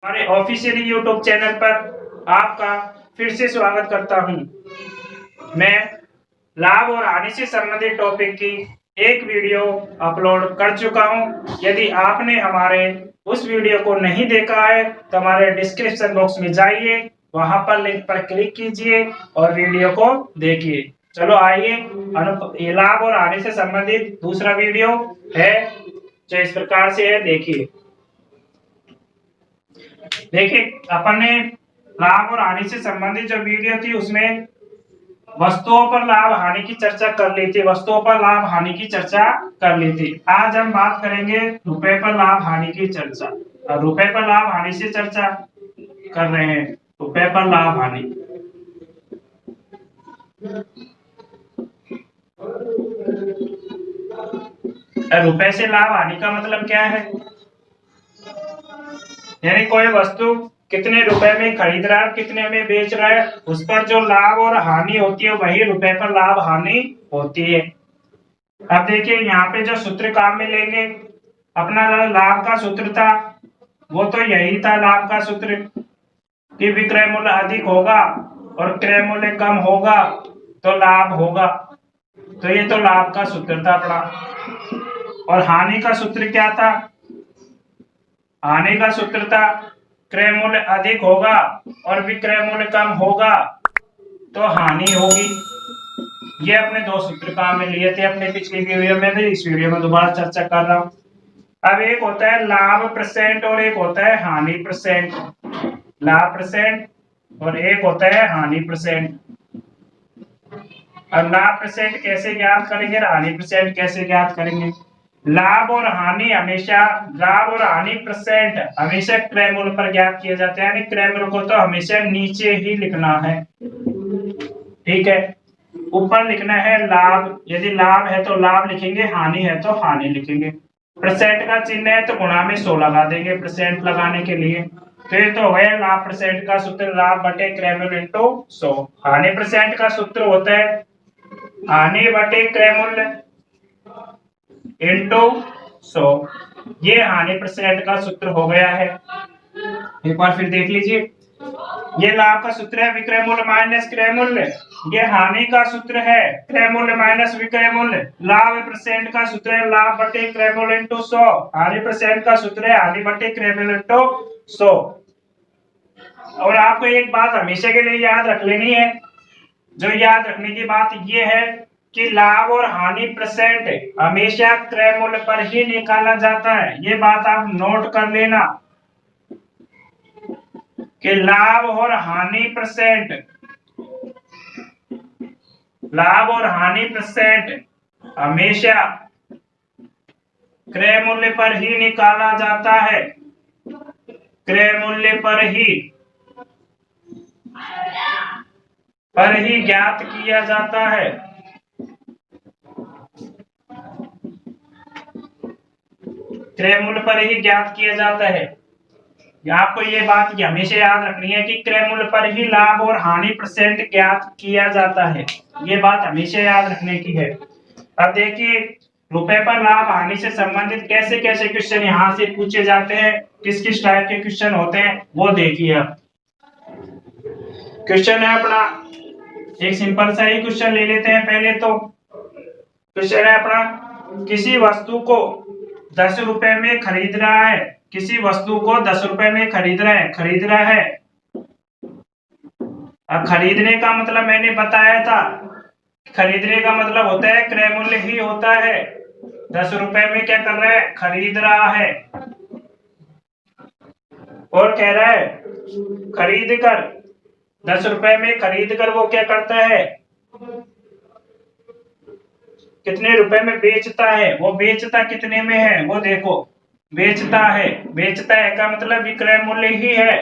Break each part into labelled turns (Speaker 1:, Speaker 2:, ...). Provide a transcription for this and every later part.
Speaker 1: हमारे official YouTube channel पर आपका फिर से स्वागत करता हूं। मैं लाभ और हानि से संबंधित टॉपिक की एक वीडियो अपलोड कर चुका हूं। यदि आपने हमारे उस वीडियो को नहीं देखा है तो हमारे डिस्क्रिप्शन बॉक्स में जाइए, वहां पर लिंक पर क्लिक कीजिए और वीडियो को देखिए। चलो आइए, ये लाभ और हानि से संबंधित दूसरा वीडियो है जो इस प्रकार से है। देखिए अपन ने लाभ और हानि से संबंधित जो वीडियो थी उसमें वस्तुओं पर लाभ हानि की चर्चा कर ली थी। वस्तुओं पर लाभ हानि की चर्चा कर ली थी। आज हम बात करेंगे रुपए पर लाभ हानि की चर्चा। और रुपए पर लाभ हानि से चर्चा कर रहे हैं। रुपए पर लाभ हानि, रुपए से लाभ हानि का मतलब क्या है? यानी कोई वस्तु कितने रुपए में खरीद रहा है, कितने में बेच रहा है, उस पर जो लाभ और हानि होती है वही रुपए पर लाभ हानि होती है। अब देखिए यहाँ पे जो सूत्र काम में लेंगे, अपना लाभ का सूत्र था वो तो यही था। लाभ का सूत्र कि विक्रय मूल्य अधिक होगा और क्रय मूल्य कम होगा तो लाभ होगा। तो ये तो लाभ का सूत्र था अपना। और हानि का सूत्र क्या था? हानि का सूत्र था क्रय मूल्य अधिक होगा और विक्रय मूल्य कम होगा तो हानि होगी। ये अपने दो सूत्र काम में लिए थे अपने पिछली वीडियो में भी, इस वीडियो में दोबारा चर्चा कर रहा हूं। अब एक होता है लाभ परसेंट और एक होता है हानि परसेंट। लाभ परसेंट और एक होता है हानि परसेंट। अब लाभ परसेंट कैसे ज्ञात करेंगे, हानि परसेंट कैसे ज्ञात करेंगे? लाभ और हानि हमेशा, लाभ और हानि परसेंट हमेशा क्रय मूल्य पर ज्ञात किए जाते हैं। यानी क्रय मूल्य को तो हमेशा नीचे ही लिखना है, ठीक है। ऊपर लिखना है लाभ, यदि लाभ है तो लाभ लिखेंगे, हानि है तो हानि लिखेंगे। परसेंट का चिन्ह है तो गुणा में 100 लगा देंगे परसेंट लगाने के लिए। तो ये तो है लाभ परसेंट का सूत्र, लाभ बटे क्रय मूल्य इंटू 100। हानि परसेंट का सूत्र होता है हानि बटे क्रय मूल्य इंटू 100। ये हानि परसेंट का सूत्र हो गया है। एक बार फिर देख लीजिए, ये लाभ का सूत्र है विक्रय मूल्य माइनस क्रय मूल्य। ये हानि का सूत्र है क्रय मूल्य माइनस विक्रय मूल्य। लाभ परसेंट का सूत्र है लाभ बटे क्रय मूल्य इंटू 100। हानि परसेंट का सूत्र है हानि बटे क्रय मूल्य इंटू 100। और आपको एक बात हमेशा के लिए याद रख लेनी है, जो याद रखने की बात ये है कि लाभ और हानि परसेंट हमेशा क्रय मूल्य पर ही निकाला जाता है। ये बात आप नोट कर लेना कि लाभ और हानि परसेंट, लाभ और हानि परसेंट हमेशा क्रय मूल्य पर ही निकाला जाता है। क्रय मूल्य पर ही ज्ञात किया जाता है। क्रय मूल्य पर ही ज्ञात किया जाता है। आपको ये बात हमेशा याद रखनी है कि क्रय मूल्य पर ही लाभ और हानि परसेंट ज्ञात किया जाता है। ये बात हमेशा याद रखने की है। अब देखिए रुपए पर लाभ हानि से संबंधित कैसे कैसे क्वेश्चन यहाँ से पूछे जाते हैं, किस किस टाइप के क्वेश्चन होते हैं वो देखिए। अब क्वेश्चन है अपना, एक सिंपल सा ही क्वेश्चन ले लेते हैं। पहले तो क्वेश्चन है अपना, किसी वस्तु को 10 रुपए में खरीद रहा है। किसी वस्तु को 10 रुपए में खरीद रहा है। अब खरीदने का मतलब मैंने बताया था, खरीदने का मतलब होता है क्रय मूल्य ही होता है। 10 रुपए में क्या कर रहा है, खरीद रहा है। और कह रहा है खरीद कर, 10 रुपए में खरीद कर वो क्या करता है, कितने रुपए में बेचता है। वो बेचता कितने में है वो देखो, बेचता है। बेचता है का मतलब विक्रय मूल्य ही है।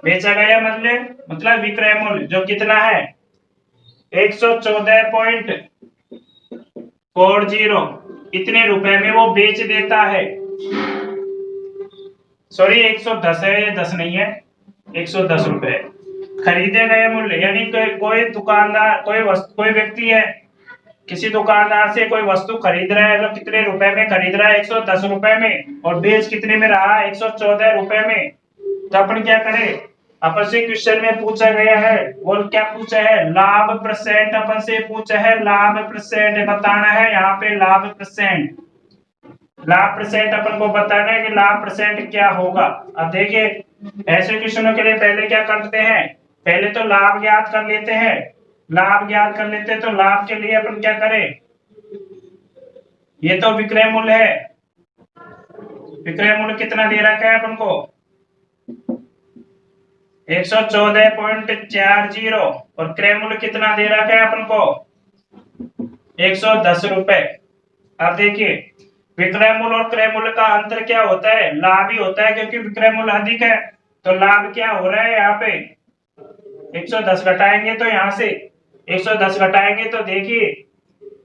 Speaker 1: बेचा गया मतलब विक्रय मूल्य जो कितना है 114.40, इतने रुपए में वो बेच देता है। सॉरी 110 है, ये 10 नहीं है, 110 रुपए खरीदे गए मूल्य। यानी कोई दुकानदार, कोई व्यक्ति है किसी दुकानदार से कोई वस्तु खरीद रहा है तो कितने रुपए में खरीद रहा है, 110 रुपए में, और बेच कितने में रहा है, 114 रुपए में। तो अपन क्या करें, अपन से क्वेश्चन में पूछा गया है, और क्या पूछा है, लाभ परसेंट अपन से पूछा है, लाभ परसेंट बताना है। यहाँ पे लाभ परसेंट, लाभ परसेंट अपन को बताना है कि लाभ परसेंट क्या होगा। अब देखिए ऐसे क्वेश्चनों के लिए पहले क्या करते हैं, पहले तो लाभ ज्ञात कर लेते हैं। लाभ ज्ञात कर लेते हैं तो लाभ के लिए अपन क्या करें, ये तो विक्रय मूल्य है, विक्रय मूल्य कितना दे रखा है अपन को, 114.40, और क्रय मूल्य कितना दे रखा है अपन को, 110 रुपए। अब देखिए विक्रय मूल्य और क्रय मूल्य का अंतर क्या होता है, लाभ ही होता है, क्योंकि विक्रय मूल्य अधिक है। तो लाभ क्या हो रहा है, यहाँ पे 110 घटाएंगे तो यहाँ से 110 घटाएंगे तो देखिए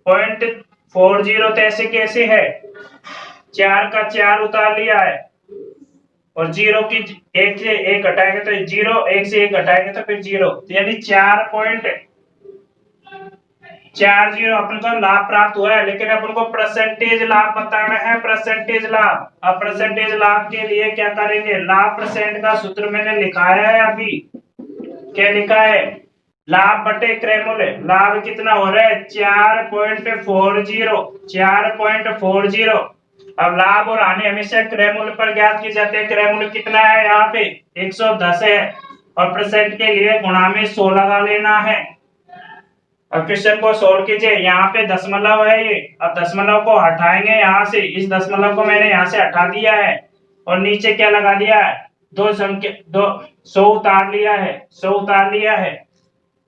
Speaker 1: 0.40, तो ऐसे कैसे है, 4 का 4 उतार लिया है, और 0 की 1 से 1 घटाएंगे तो 0, 1 से 1 घटाएंगे तो फिर 0, तो यानी 4.40 अपन को लाभ प्राप्त हुआ है। लेकिन अपन को परसेंटेज लाभ बताना है, परसेंटेज लाभ। अब परसेंटेज लाभ के लिए क्या करेंगे, लाभ परसेंट का सूत्र मैंने लिखाया है अभी, क्या लिखा है, लाभ बटे क्रय मूल्य। लाभ कितना हो रहा है, 4.40, 4.40। अब लाभ और हानि हमेशा क्रय मूल्य पर ज्ञात की जाते हैं। क्रय मूल्य कितना है, यहाँ पे 110 है, और परसेंट के लिए गुणा में 100 लगा लेना है। अब क्वेश्चन को सोल्व कीजिए, यहाँ पे दशमलव है ये, अब दशमलव को हटाएंगे यहाँ से, इस दशमलव को मैंने यहाँ से हटा दिया है, और नीचे क्या लगा दिया है, 100 उतार लिया है, 100 उतार लिया है।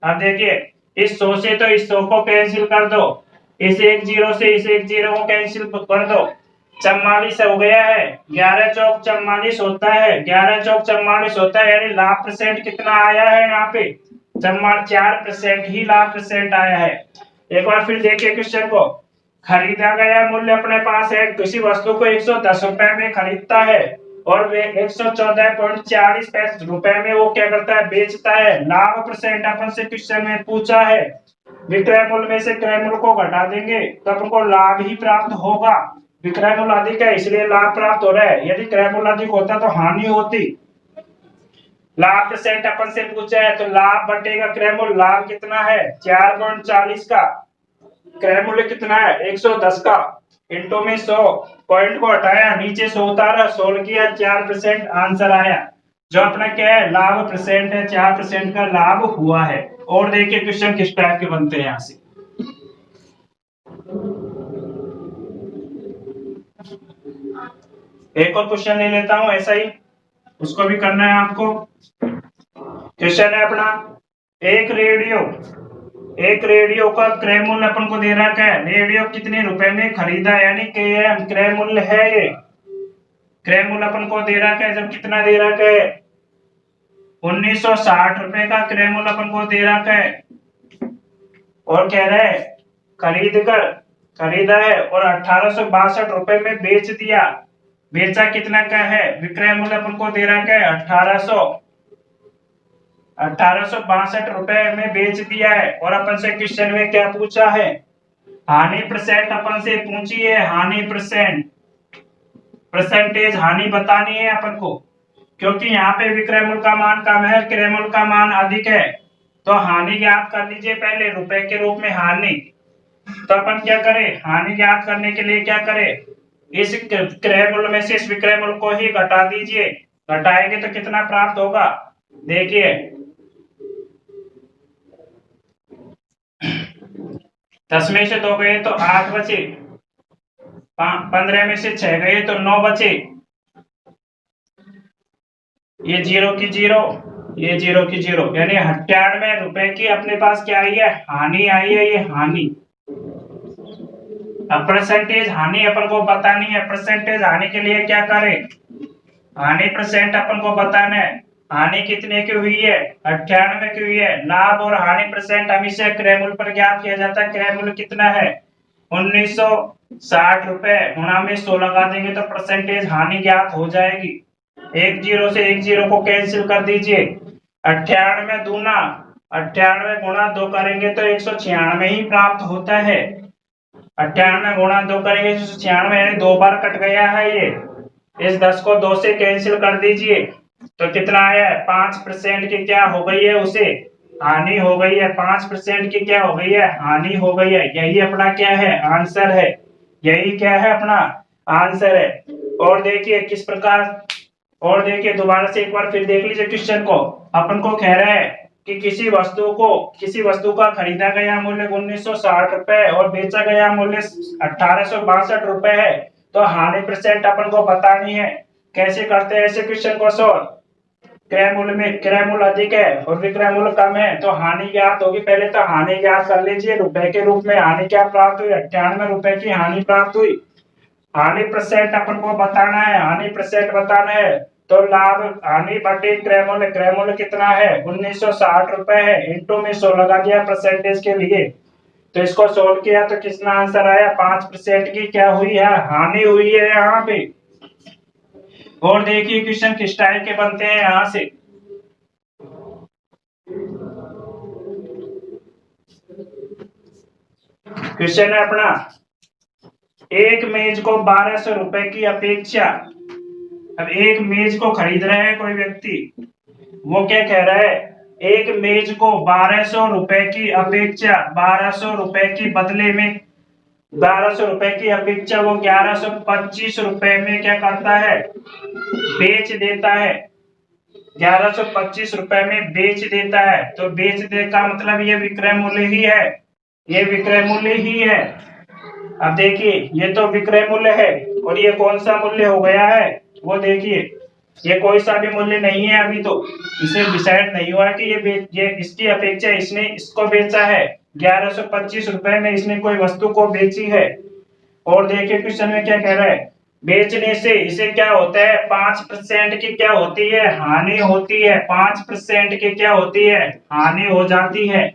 Speaker 1: अब देखिए इस 100 से तो इस 100 को कैंसिल कर दो, इस 10 से इस 10 को कैंसिल कर दो, 44 हो गया है, 11 चौक 44 होता है, 11 चौक 44 होता है, यानी लाभ परसेंट कितना आया है, यहाँ पे 4% ही लाभ परसेंट आया है। एक बार फिर देखिए क्वेश्चन को, खरीदा गया मूल्य अपने पास है, किसी वस्तु को 110 रुपए में खरीदता है, और वे 114.40 रुपए में वो क्या करता है, बेचता है। लाभ परसेंट अपन से क्वेश्चन में पूछा है, विक्रय मूल्य में से क्रय मूल्य को घटा देंगे तो अपन को लाभ ही प्राप्त होगा। विक्रय मूल्य अधिक है इसलिए लाभ प्राप्त हो रहा है, यदि क्रय मूल्य अधिक होता तो हानि होती। लाभ परसेंट अपन से पूछा है तो लाभ बटेगा क्रय मूल्य। लाभ कितना है, 4.40 का, क्रय मूल्य कितना है, 110 का, इंटू में 100, पॉइंट को हटाया, नीचे 100 उतारा, 100 किया, 4% आंसर आया। जो अपना क्या है, लाभ परसेंट है, 4% का लाभ हुआ है। और देखिए क्वेश्चन किस टाइप के बनते हैं यहाँ से। एक और क्वेश्चन ले लेता हूं ऐसा ही, उसको भी करना है आपको। क्वेश्चन है अपना, एक रेडियो का क्रय मूल्य अपन को दे रखा है, रेडियो कितने रुपए में खरीदा, यानी क्रय मूल्य है ये, क्रय मूल्य अपन को दे रखा है, जब कितना दे रखा है, 1960 रुपए का क्रय मूल्य अपन को दे रखा है, और कह रहा है खरीदा है और 1862 रुपए में बेच दिया। बेचा कितना का है, विक्रय मूल्य अपन को दे रखा है 1862 रुपए में बेच दिया है। और अपन से क्वेश्चन में क्या पूछा है, हानि परसेंट अपन से पूछी है, हानि परसेंटेज हानि बतानी है अपन को, क्योंकि यहाँ पे विक्रय मूल्य का मान कम है, क्रय मूल्य का मान अधिक है। तो हानि ज्ञात कर लीजिए पहले, रुपए के रूप में हानि। तो अपन क्या करें, हानि ज्ञात करने के लिए क्या करें, इस क्रय मूल्य में से इस विक्रय मूल्य को ही घटा दीजिए, घटाएंगे तो कितना प्राप्त होगा, देखिए 10 में से 2 गए तो 8 बचे, 15 में से 6 गए तो 9 बचे, ये 0 की 0, ये 0 की 0, यानी 98 रुपए की अपने पास क्या आई है, हानि आई है, ये हानि। अब परसेंटेज हानि अपन को बतानी है, परसेंटेज हानि के लिए क्या करें, हानि परसेंट अपन को बताना है, हानि कितने की हुई है, 98 की हुई है। लाभ और हानि परसेंट हमेशा क्रय मूल्य पर ज्ञात किया जाता है, क्रय मूल्य कितना है 1960 रुपए, गुणा में 100 लगा देंगे तो परसेंटेज हानि ज्ञात हो जाएगी। 10 से 10 को कैंसिल कर दीजिए, 98 दूना 98 गुणा 2 करेंगे तो 196 ही प्राप्त होता है। 98 गुणा 2 करेंगे 96, यानी 2 बार कट गया है ये। इस 10 को 2 से कैंसिल कर दीजिए तो कितना आया है, 5% की क्या हो गई है, उसे हानि हो गई है। 5% की क्या हो गई है, हानि हो गई है। यही अपना क्या है, आंसर है। यही क्या है, अपना आंसर है। और देखिए किस प्रकार, और देखिए दोबारा से एक बार फिर देख लीजिए क्वेश्चन को। अपन को कह रहा है कि किसी वस्तु का खरीदा गया मूल्य 1960 रुपए और बेचा गया मूल्य 1862 रुपए है, तो हानि परसेंट अपन को बतानी है। कैसे करते हैं ऐसे क्वेश्चन को सॉल्व। क्रय मूल्य में क्रय मूल्य अधिक है और विक्रय मूल्य कम है, तो हानि ज्ञात होगी। पहले तो हानि ज्ञात कर लीजिए। रुपए के रूप में हानि क्या प्राप्त हुई, 98 रुपए की हानि प्राप्त हुई। हानि परसेंट अपन को बताना है, हानि परसेंट बताना है। तो लाभ हानि बटे क्रय मूल्य कितना है, 1960 रुपए है। इंटू में 100 लगा दिया परसेंटेज के लिए, तो इसको सोल्व किया तो कितना आंसर आया, 5% की क्या हुई है, हानि हुई है यहाँ पे। और देखिए क्वेश्चन किस टाइप के बनते हैं यहाँ से। क्वेश्चन है अपना, एक मेज को 1200 रुपए की अपेक्षा, अब एक मेज को खरीद रहे हैं कोई व्यक्ति, वो क्या कह रहा है, एक मेज को 1200 रुपए की अपेक्षा, 1200 रुपए की बदले में, 1200 रुपए की अपेक्षा वो 1125 रुपए में क्या करता है, बेच देता है। 1125 रुपए में बेच देता है, तो बेच दे का मतलब ये विक्रय मूल्य ही है, ये विक्रय मूल्य ही है। अब देखिए ये तो विक्रय मूल्य है, और ये कौन सा मूल्य हो गया है, वो देखिए ये कोई सा भी मूल्य नहीं है। अभी तो इसे डिसाइड नहीं हुआ कि ये इसकी अपेक्षा इसने इसको बेचा है, 1125 रुपए में इसने कोई वस्तु को बेची है। और देखिए क्वेश्चन में क्या कह रहा है, बेचने से इसे क्या होता है, 5% की क्या होती है, हानि होती है। 5% की क्या होती है, हानि हो जाती है।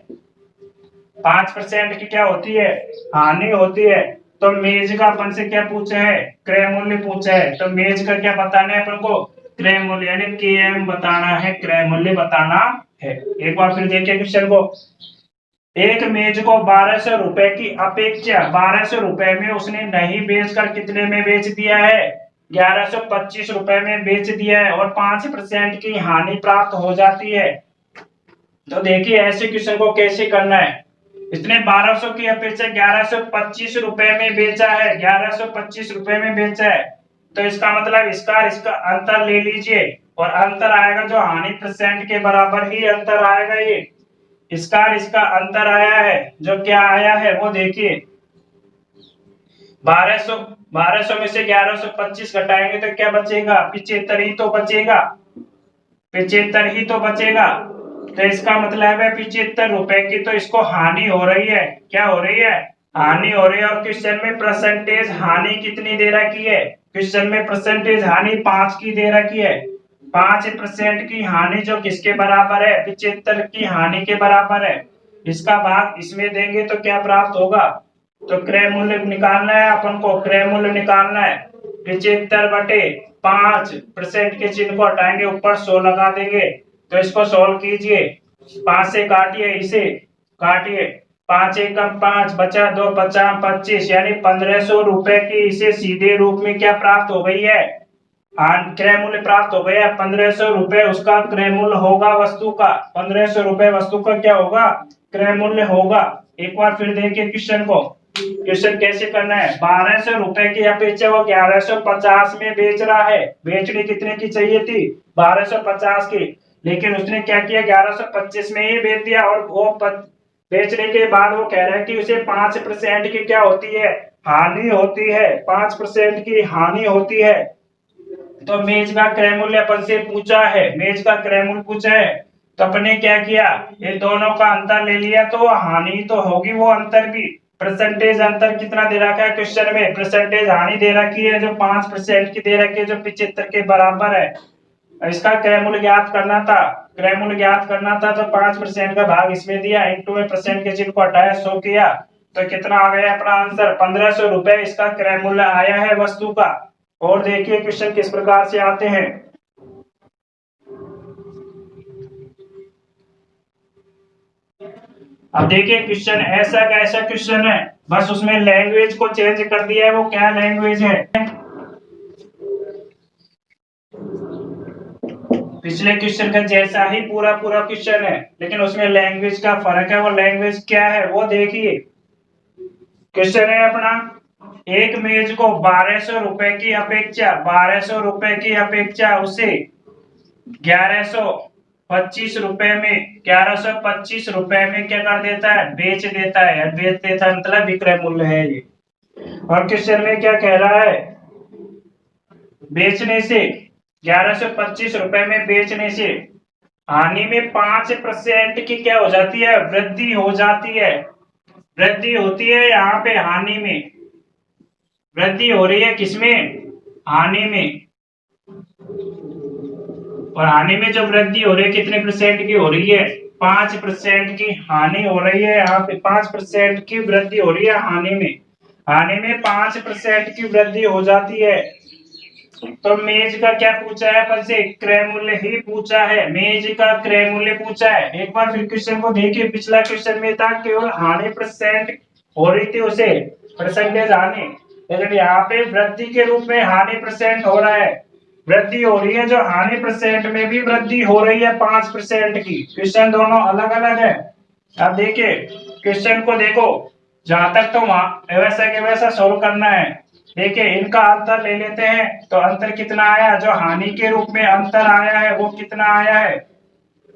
Speaker 1: 5% की क्या होती है, हानि होती है। तो मेज का अपन से क्या पूछा है, क्रय मूल्य पूछा है, तो मेज का क्या बताना है अपन को, क्रय मूल्य, यानी केएम बताना है, क्रय मूल्य बताना है। एक बार फिर देखिए क्वेश्चन को, एक मेज को 1200 रुपए की अपेक्षा 1200 रुपए में उसने नहीं बेचकर कितने में बेच दिया है, 1125 रुपए में बेच दिया है, और 5% की हानि प्राप्त हो जाती है। तो देखिए ऐसे क्वेश्चन को कैसे करना है। इसने 1200 की अपेक्षा 1125 रुपए में बेचा है, 1125 रुपए में बेचा है, तो इसका मतलब इसका अंतर ले लीजिए, और अंतर आएगा जो हानि परसेंट के बराबर ही अंतर आएगा। ये इसका अंतर आया है, जो क्या आया है वो देखिए, 1200 1200 में से 1125 घटाएंगे तो क्या बचेगा, 75 ही तो बचेगा, 75 ही तो बचेगा। तो इसका मतलब है 75 रुपए की तो इसको हानि हो रही है। क्या हो रही है, हानि हो रही है। और क्वेश्चन में परसेंटेज हानि कितनी दे रखी है, क्वेश्चन में परसेंटेज हानि 5 की दे रखी है। 5% की हानि जो किसके बराबर है, 75 की हानि के बराबर है। इसका भाग इसमें देंगे तो क्या प्राप्त होगा, तो क्रय मूल्य निकालना है अपन को, क्रय मूल्य निकालना है। 75 बटे 5% के चिन्ह को हटाएंगे, ऊपर 100 लगा देंगे, तो इसको सोल्व कीजिए। 5 से काटिए, इसे काटिए, 5 एकम 5 बचा 2 50 25, यानी 1500 रुपए की इसे सीधे रूप में क्या प्राप्त हो गई है, क्रय मूल्य प्राप्त हो गया। 1500 रुपए उसका क्रय मूल्य होगा वस्तु का, 1500 रुपए वस्तु का क्या होगा, क्रय मूल्य होगा। एक बार फिर देखिए क्वेश्चन को, क्वेश्चन कैसे करना है, 1200 रुपए की अपेक्षा वो 1150 में बेच रहा है। बेचनी कितने की चाहिए थी, 1250 की, लेकिन उसने क्या किया, 1125 में ही बेच दिया। और वो बेचने के बाद वो कह रहा है कि उसे 5% की क्या होती है, हानि होती है, 5% की हानि होती है। तो मेज का क्रय मूल्य अपन से पूछा है, मेज का क्रय मूल्य पूछा है, तो अपने क्या किया, ये दोनों का अंतर ले लिया, तो हानि तो होगी वो अंतर भी। परसेंटेज अंतर कितना दे रखा है क्वेश्चन में, परसेंटेज हानि दे रखी है जो 5% की दे रखी है, जो 75 के बराबर है। इसका क्रय मूल्य ज्ञात करना था, क्रय मूल्य ज्ञात करना था, तो 5% का भाग इसमें दिया, इंटू में परसेंट के चिन्ह को हटाया, 100 किया, तो कितना आ गया अपना आंसर, 1500 रुपए इसका क्रय मूल्य आया है वस्तु का। और देखिए क्वेश्चन किस प्रकार से आते हैं। अब देखिए क्वेश्चन ऐसा का ऐसा क्वेश्चन है, बस उसमें लैंग्वेज को चेंज कर दिया है। वो क्या लैंग्वेज है? पिछले क्वेश्चन का जैसा ही पूरा पूरा क्वेश्चन है, लेकिन उसमें लैंग्वेज का फर्क है। वो लैंग्वेज क्या है वो देखिए। क्वेश्चन है अपना, एक मेज को 1200 रुपए की अपेक्षा 1200 रुपए की अपेक्षा उसे 1125 रुपए में 1125 रुपए में क्या कर देता है? बेच देता है। बेच देता है मतलब विक्रय मूल्य है ये। और क्वेश्चन में क्या कह रहा है? बेचने से 1125 रुपए में बेचने से हानि में 5% की क्या हो जाती है? वृद्धि हो जाती है। वृद्धि होती है यहाँ पे हानि में। वृद्धि हो रही है किसमें? हानि में। और हानि में जो वृद्धि हो रही है कितने परसेंट की हो रही है? 5% की हानि हो रही है। यहाँ पे 5% की वृद्धि हो रही है हानि में। हानि में 5% की वृद्धि हो जाती है। तो मेज का क्या पूछा है? अपन से क्रय मूल्य ही पूछा है। मेज का क्रय मूल्य पूछा है। एक बार फिर क्वेश्चन को देखिए। पिछला क्वेश्चन में था केवल हानि परसेंट हो रही थी, उसे परसेंटेज हानि, लेकिन यहाँ पे वृद्धि के रूप में हानि परसेंट हो रहा है। वृद्धि हो रही है, जो हानि परसेंट में भी वृद्धि हो रही है 5% की। क्वेश्चन दोनों अलग अलग है। अब देखिए क्वेश्चन को देखो, जहां तक तो वहां वैसा के वैसा सोल्व करना है। देखिए इनका अंतर ले लेते हैं। तो अंतर कितना आया? जो हानि के रूप में अंतर आया है वो कितना आया है?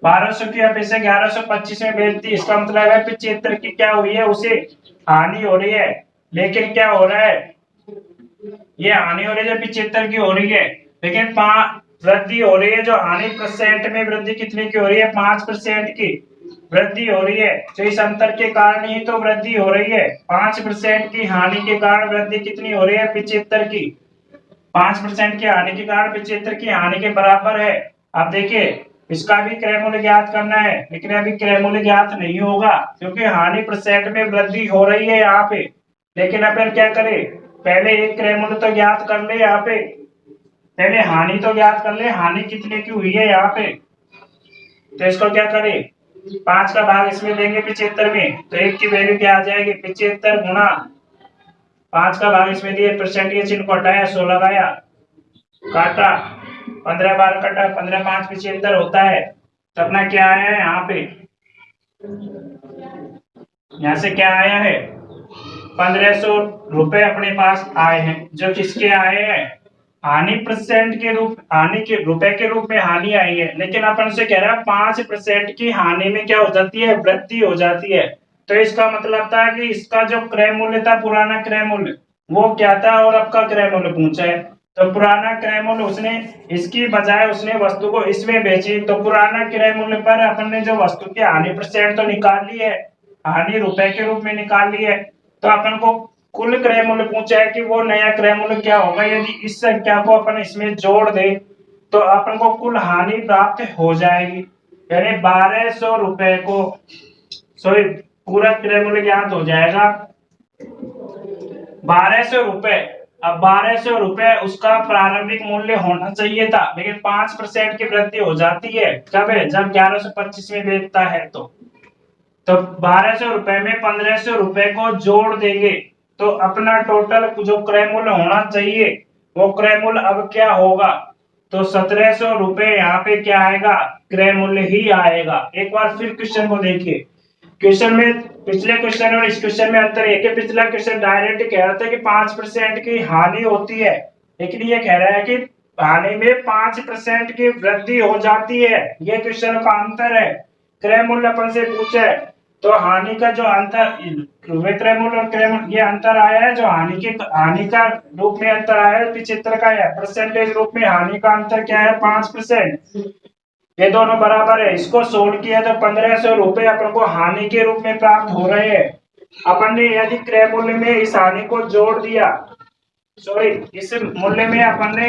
Speaker 1: 1200 की अपेक्षा 1125 में बेचती, इसका मतलब है 75 की क्या हुई है? उसे हानि हो रही है। लेकिन क्या हो रहा है? ये हानि हो रही है 75 की हो रही है, लेकिन वृद्धि हो रही है। जो हानि परसेंट में वृद्धि कितने की हो रही है? 5% की वृद्धि हो रही है। तो इस अंतर के कारण ही तो वृद्धि हो रही है। 5% की हानि के कारण वृद्धि कितनी हो रही है? 75 की। 5% की हानि के कारण 75 की हानि के बराबर है। अब देखिए इसका भी क्रय मूल्य ज्ञात करना है, लेकिन अभी क्रय मूल्य ज्ञात नहीं होगा क्योंकि हानि परसेंट में वृद्धि हो रही है यहाँ पे। लेकिन अपन क्या करें, पहले एक क्रय मूल्य तो ज्ञात कर ले। यहाँ पे पहले हानि तो ज्ञात कर ले, हानि कितने की हुई है यहाँ पे। तो इसको क्या करें, 5 का भाग इसमें देंगे 75 में, तो एक की वैल्यू क्या आ जाएगी? 75 गुना 5 का भाग इसमें दिए, परसेंट के चिन्ह को हटाया, 100 लगाया, काटा, 15 बार कटा, 15 5 75 होता है। तो अपना क्या आया है यहाँ पे? यहाँ से क्या आया है? 1500 रुपए अपने पास आए हैं, जो किसके आए हैं? हानि परसेंट के रूप, हानि के रुपए के रूप में हानि आई है। लेकिन अपन से कह रहा है 5% की हानि में क्या हो जाती है? वृद्धि हो जाती है। तो इसका मतलब था कि इसका जो क्रय मूल्य था, पुराना क्रय मूल्य, वो क्या था और अब का क्रय मूल्य पूछा है। तो पुराना क्रय मूल्य उसने, इसकी बजाय उसने वस्तु को इसमें बेची, तो पुराना क्रय मूल्य पर अपन ने जो वस्तु की हानि परसेंट तो निकाल ली है, हानि रुपए के रूप में निकाल ली है। तो अपन को कुल क्रय मूल्य पूछा है कि वो नया क्रय मूल्य क्या होगा। यदि इस संख्या को अपन इसमें जोड़ दे तो अपन को कुल हानि प्राप्त हो जाएगी। यानी 1200 रुपए को, सॉरी, पूरा क्रय मूल्य ज्ञात हो जाएगा 1200 रुपए। अब 1200 रुपए उसका प्रारंभिक मूल्य होना चाहिए था, लेकिन 5% की वृद्धि हो जाती है। कब है? जब 1125 में बेचता है। तो 1200 रुपए में 1500 रुपए को जोड़ देंगे तो अपना टोटल जो क्रय मूल्य होना चाहिए वो क्रय मूल्य अब क्या होगा? तो 1700 रुपए यहाँ पे क्या आएगा? क्रय मूल्य ही आएगा। एक बार फिर क्वेश्चन को देखिए। क्वेश्चन में, पिछले क्वेश्चन और इस क्वेश्चन में अंतर है कि पिछला क्वेश्चन डायरेक्ट कह रहा था कि 5% की हानि होती है, लेकिन ये कह रहा है कि हानि में 5% की वृद्धि हो जाती है। ये क्वेश्चन का अंतर है। क्रय मूल्य अपन से पूछा है, तो हानि का जो अंतर, विक्रय मूल्य और क्रय मूल्य, ये अंतर आया है। जो हानि का रूप में अंतर आया है 75 का है, परसेंटेज रूप में हानि का अंतर क्या है? 5%। ये दोनों बराबर है। इसको सोल्व किया तो 1500 रुपए अपन को हानि के रूप में प्राप्त हो रहे हैं। अपन ने यदि क्रय मूल्य में इस हानि को जोड़ दिया, सॉरी, इस मूल्य में अपन ने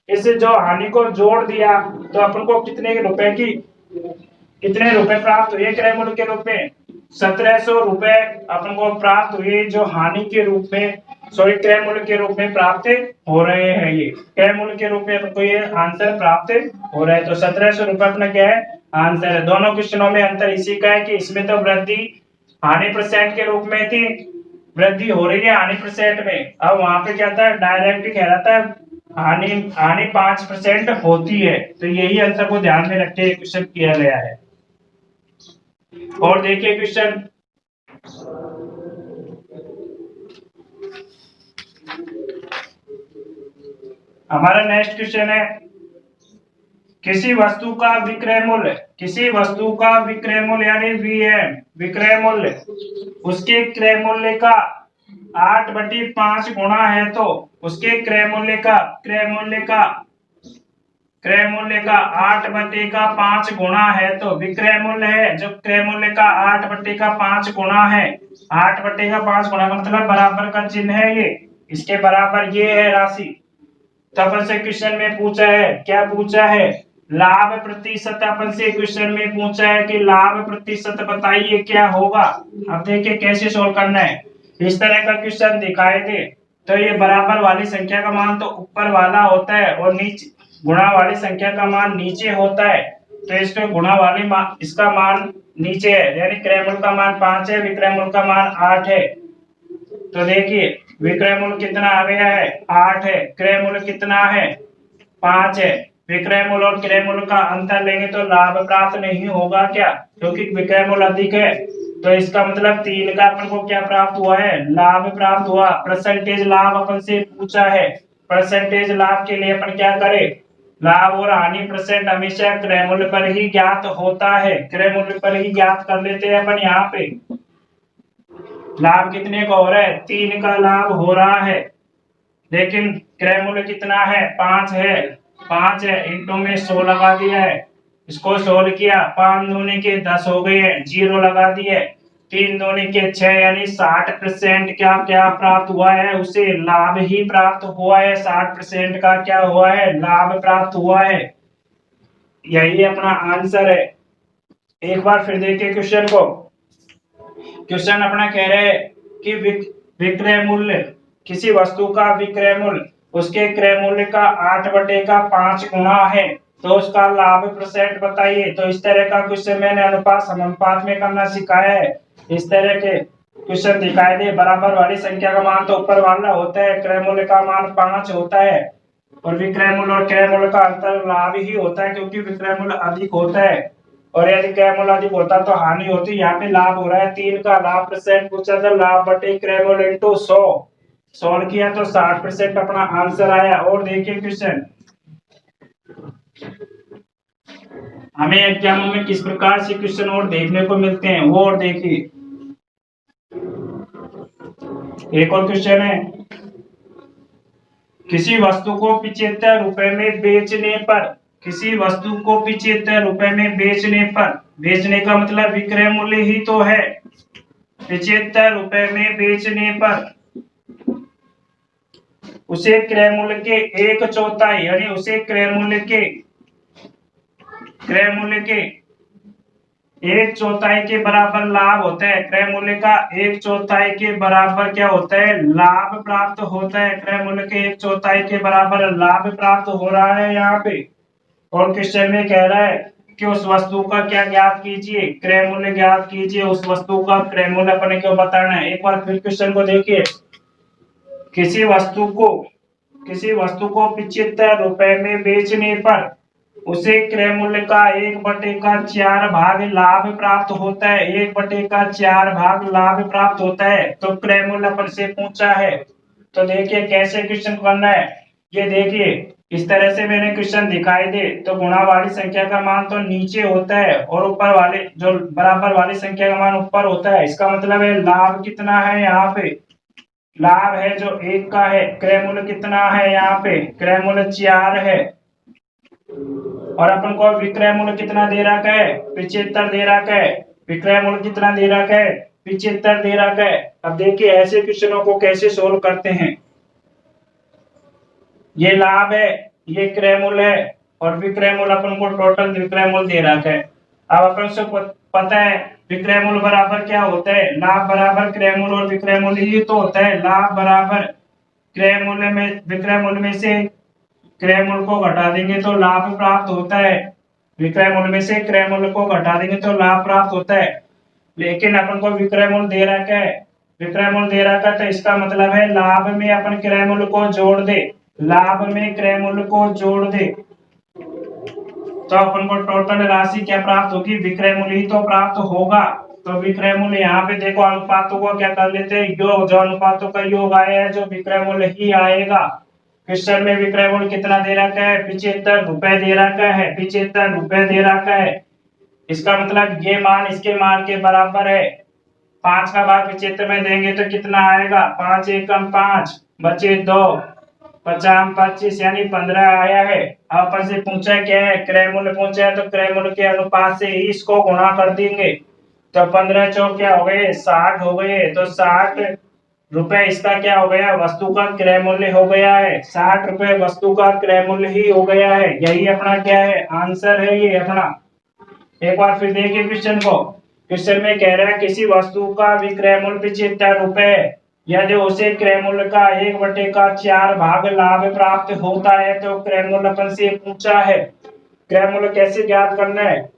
Speaker 1: इस जो हानि को जोड़ दिया, तो अपन को कितने रुपए प्राप्त हुए क्रय मूल्य के रूप में? 1700 रुपए अपन को प्राप्त हुए, जो हानि के रूप में, सॉरी, क्रय मूल्य के रूप में प्राप्त हो रहे हैं। ये क्रय मूल्य के रूप में अपन को ये आंसर प्राप्त हो रहा है। तो 1700 रुपए अपना क्या है? आंसर है। दोनों क्वेश्चनों में अंतर इसी का है कि इसमें तो वृद्धि हानि परसेंट के रूप में थी, वृद्धि हो रही है हानि परसेंट में। अब वहां पे क्या था, डायरेक्ट कह रहा था हानि हानि 5% होती है। तो यही आंसर को ध्यान में रखते क्वेश्चन किया गया है। और देखिए क्वेश्चन, हमारा नेक्स्ट क्वेश्चन है, किसी वस्तु का विक्रय मूल्य, किसी वस्तु का विक्रय मूल्य यानी वीएम, विक्रय मूल्य उसके क्रय मूल्य का 8/5 गुणा है तो उसके क्रय मूल्य का 8/5 गुणा है तो विक्रय मूल्य है जो क्रय मूल्य का 8/5 गुणा है। 8/5 गुणा का मतलब बराबर का चिन्ह है ये, इसके बराबर ये है राशि। तब से क्वेश्चन में पूछा है, क्या पूछा है, लाभ प्रतिशत। अपन से क्वेश्चन में पूछा है कि लाभ प्रतिशत बताइए क्या होगा। अब देखिए कैसे सोल्व करना है। इस तरह का क्वेश्चन दिखाई दे तो ये बराबर वाली संख्या का मान तो ऊपर वाला होता है और नीचे गुणा वाली संख्या का मान नीचे होता है। तो इसके गुणा वाली इसका मान नीचे है, यानी क्रय मूल्य का मान 5 है, विक्रय मूल्य का मान 8 है। तो देखिए विक्रय मूल्य कितना आ गया है, 8 है, क्रय मूल्य कितना है, 5 है। विक्रय मूल्य और क्रय मूल्य का अंतर लेंगे तो लाभ प्राप्त नहीं होगा क्या, क्योंकि विक्रय मूल्य अधिक है। तो इसका मतलब 3 का अपन को क्या प्राप्त हुआ है, लाभ प्राप्त हुआ। परसेंटेज लाभ अपन से पूछा है, परसेंटेज लाभ के लिए अपन क्या करें, लाभ और हानि परसेंट हमेशा क्रय मूल्य पर ही ज्ञात होता है, क्रय मूल्य पर ही ज्ञात कर लेते हैं अपन। यहाँ पे लाभ कितने का हो रहा है, 3 का लाभ हो रहा है, लेकिन क्रय मूल्य कितना है, 5 है। 5 है, इंटू में 100 लगा दिया है, इसको सोल्व किया, 5 दूनी के 10 हो गए हैं, 0 लगा दिए, 3 दूनी के 6, यानी 60% क्या क्या प्राप्त हुआ है, उसे लाभ ही प्राप्त हुआ है। 60% का क्या हुआ है, लाभ प्राप्त हुआ है। यही अपना आंसर है। एक बार फिर देखिए क्वेश्चन को। क्वेश्चन अपना कह रहे हैं कि विक्रय मूल्य, किसी वस्तु का विक्रय मूल्य उसके क्रय मूल्य का 8/5 गुणा है तो उसका लाभ परसेंट बताइए। तो इस तरह का क्वेश्चन मैंने अनुपात समानुपात में करना सिखाया है। इस तरह के क्वेश्चन दिखाई दे, बराबर वाली संख्या का मान तो ऊपर वाला होता है, क्रय मूल्य का मान 5 होता है और विक्रय मूल्य और क्रय मूल्य का अंतर लाभ ही होता है, क्योंकि विक्रय मूल्य अधिक होता है और यदि क्रय मूल्य अधिक होता तो हानि होती। यहाँ पे लाभ हो रहा है 3 का, लाभ परसेंट पूछा था, लाभ बटे क्रय मूल्य इंटू 100 सॉल्व किया तो 60% अपना आंसर आया। और देखिए क्वेश्चन, हमें एग्जामों में किस प्रकार से क्वेश्चन और देखने को मिलते हैं वो और देखिए। एक और क्वेश्चन है, किसी वस्तु को 75 रुपए में बेचने पर, किसी वस्तु को 75 रुपए में बेचने पर, बेचने का मतलब विक्रय मूल्य ही तो है, 75 रुपए में बेचने पर उसे क्रय मूल्य के 1/4 यानी उसे क्रय मूल्य के 1/4 के बराबर लाभ होता है। क्रय मूल्य का 1/4 के बराबर क्या होता है, लाभ प्राप्त होता है। क्रय मूल्य के 1/4 के बराबर लाभ प्राप्त हो रहा है यहाँ पे। और क्वेश्चन में कह रहा है कि उस वस्तु का क्या ज्ञात कीजिए, क्रय मूल्य ज्ञात कीजिए। उस वस्तु का क्रय मूल्य अपने क्यों बताना है। एक बार फिर क्वेश्चन को देखिए, किसी वस्तु को 75 रुपए में बेचने पर उसे क्रय मूल्य का 1/4 भाग लाभ प्राप्त होता है, 1/4 भाग लाभ प्राप्त होता है। तो क्रय मूल्य अपन से पूछा है, तो देखिए कैसे क्वेश्चन करना है। ये देखिए इस तरह से मैंने क्वेश्चन दिखाई दे तो गुणा वाली संख्या का मान तो नीचे होता है और ऊपर वाले जो बराबर वाली संख्या का मान ऊपर होता है। इसका मतलब है लाभ कितना है, यहाँ पे लाभ है जो 1 का है। क्रय मूल्य कितना है, यहाँ पे क्रय मूल्य 4 है और अपन को विक्रय मूल्य कितना दे रखा है, 75 दे रखा है। विक्रय मूल्य कितना दे रखा है, 75 दे रखा है। अब देखिए ऐसे क्वेश्चनों को कैसे सोल्व करते हैं। ये लाभ है, ये क्रय मूल्य है और विक्रय मूल्य अपन को टोटल विक्रय मूल्य दे रखा है। अब अपन से पता है विक्रय मूल्य बराबर क्या होता है, लाभ बराबर क्रय मूल्य और विक्रय मूल्य ही तो होता है। लाभ बराबर क्रय मूल्य में, विक्रय मूल्य में से क्रय मूल्य को घटा देंगे तो लाभ प्राप्त होता है, विक्रय मूल्य में से क्रय मूल्य को घटा देंगे तो लाभ प्राप्त होता है। लेकिन अपन को विक्रय मूल्य दे रखा है, विक्रय मूल्य दे रखा, तो इसका मतलब है लाभ में अपन क्रय मूल्य को जोड़ दे, लाभ में क्रय मूल्य को जोड़ दे, तो अपन को टोटल राशि क्या प्राप्त होगी, विक्रय मूल्य ही तो प्राप्त होगा। तो विक्रय मूल्य यहाँ पे देखो अनुपातों को क्या कर लेते हैं, योग, जो अनुपातों का योग आया है जो विक्रय मूल्य ही आएगा। क्वेश्चन में विक्रय मूल्य कितना दे रखा है, 75 रुपए दे रखा है, 75 रुपए दे रखा है। इसका मतलब ये मान इसके मान के बराबर है। 5 का भाग 75 में देंगे तो कितना आएगा, 5 एकम 5 बचे 2, 50 25 यानी 15 आया है। अपन से पूछा क्या है, क्रय मूल्य पूछा है, तो क्रय मूल्य के अनुपात से ही इसको गुणा कर देंगे। तो 15 चौक क्या हो गए, 60 हो गए। तो 60 रुपए इसका क्या हो गया, वस्तु का क्रय मूल्य हो गया है। 60 रुपए वस्तु का क्रय मूल्य ही हो गया है। यही अपना क्या है, आंसर है ये अपना। एक बार फिर देखिए क्वेश्चन को। क्वेश्चन में कह रहा है किसी वस्तु का विक्रय मूल्य 75 रुपए, यदि उसे क्रय मूल्य का 1/4 भाग लाभ प्राप्त होता है तो क्रय मूल्य अपन से पूछा है। क्रय मूल्य कैसे ज्ञात करना है,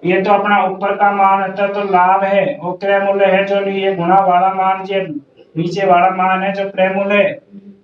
Speaker 1: ये तो अपना ऊपर का मान है तो लाभ है, वो क्रय मूल्य है जो ये गुणा वाला मान, ये नीचे वाला मान है जो क्रय मूल्य है।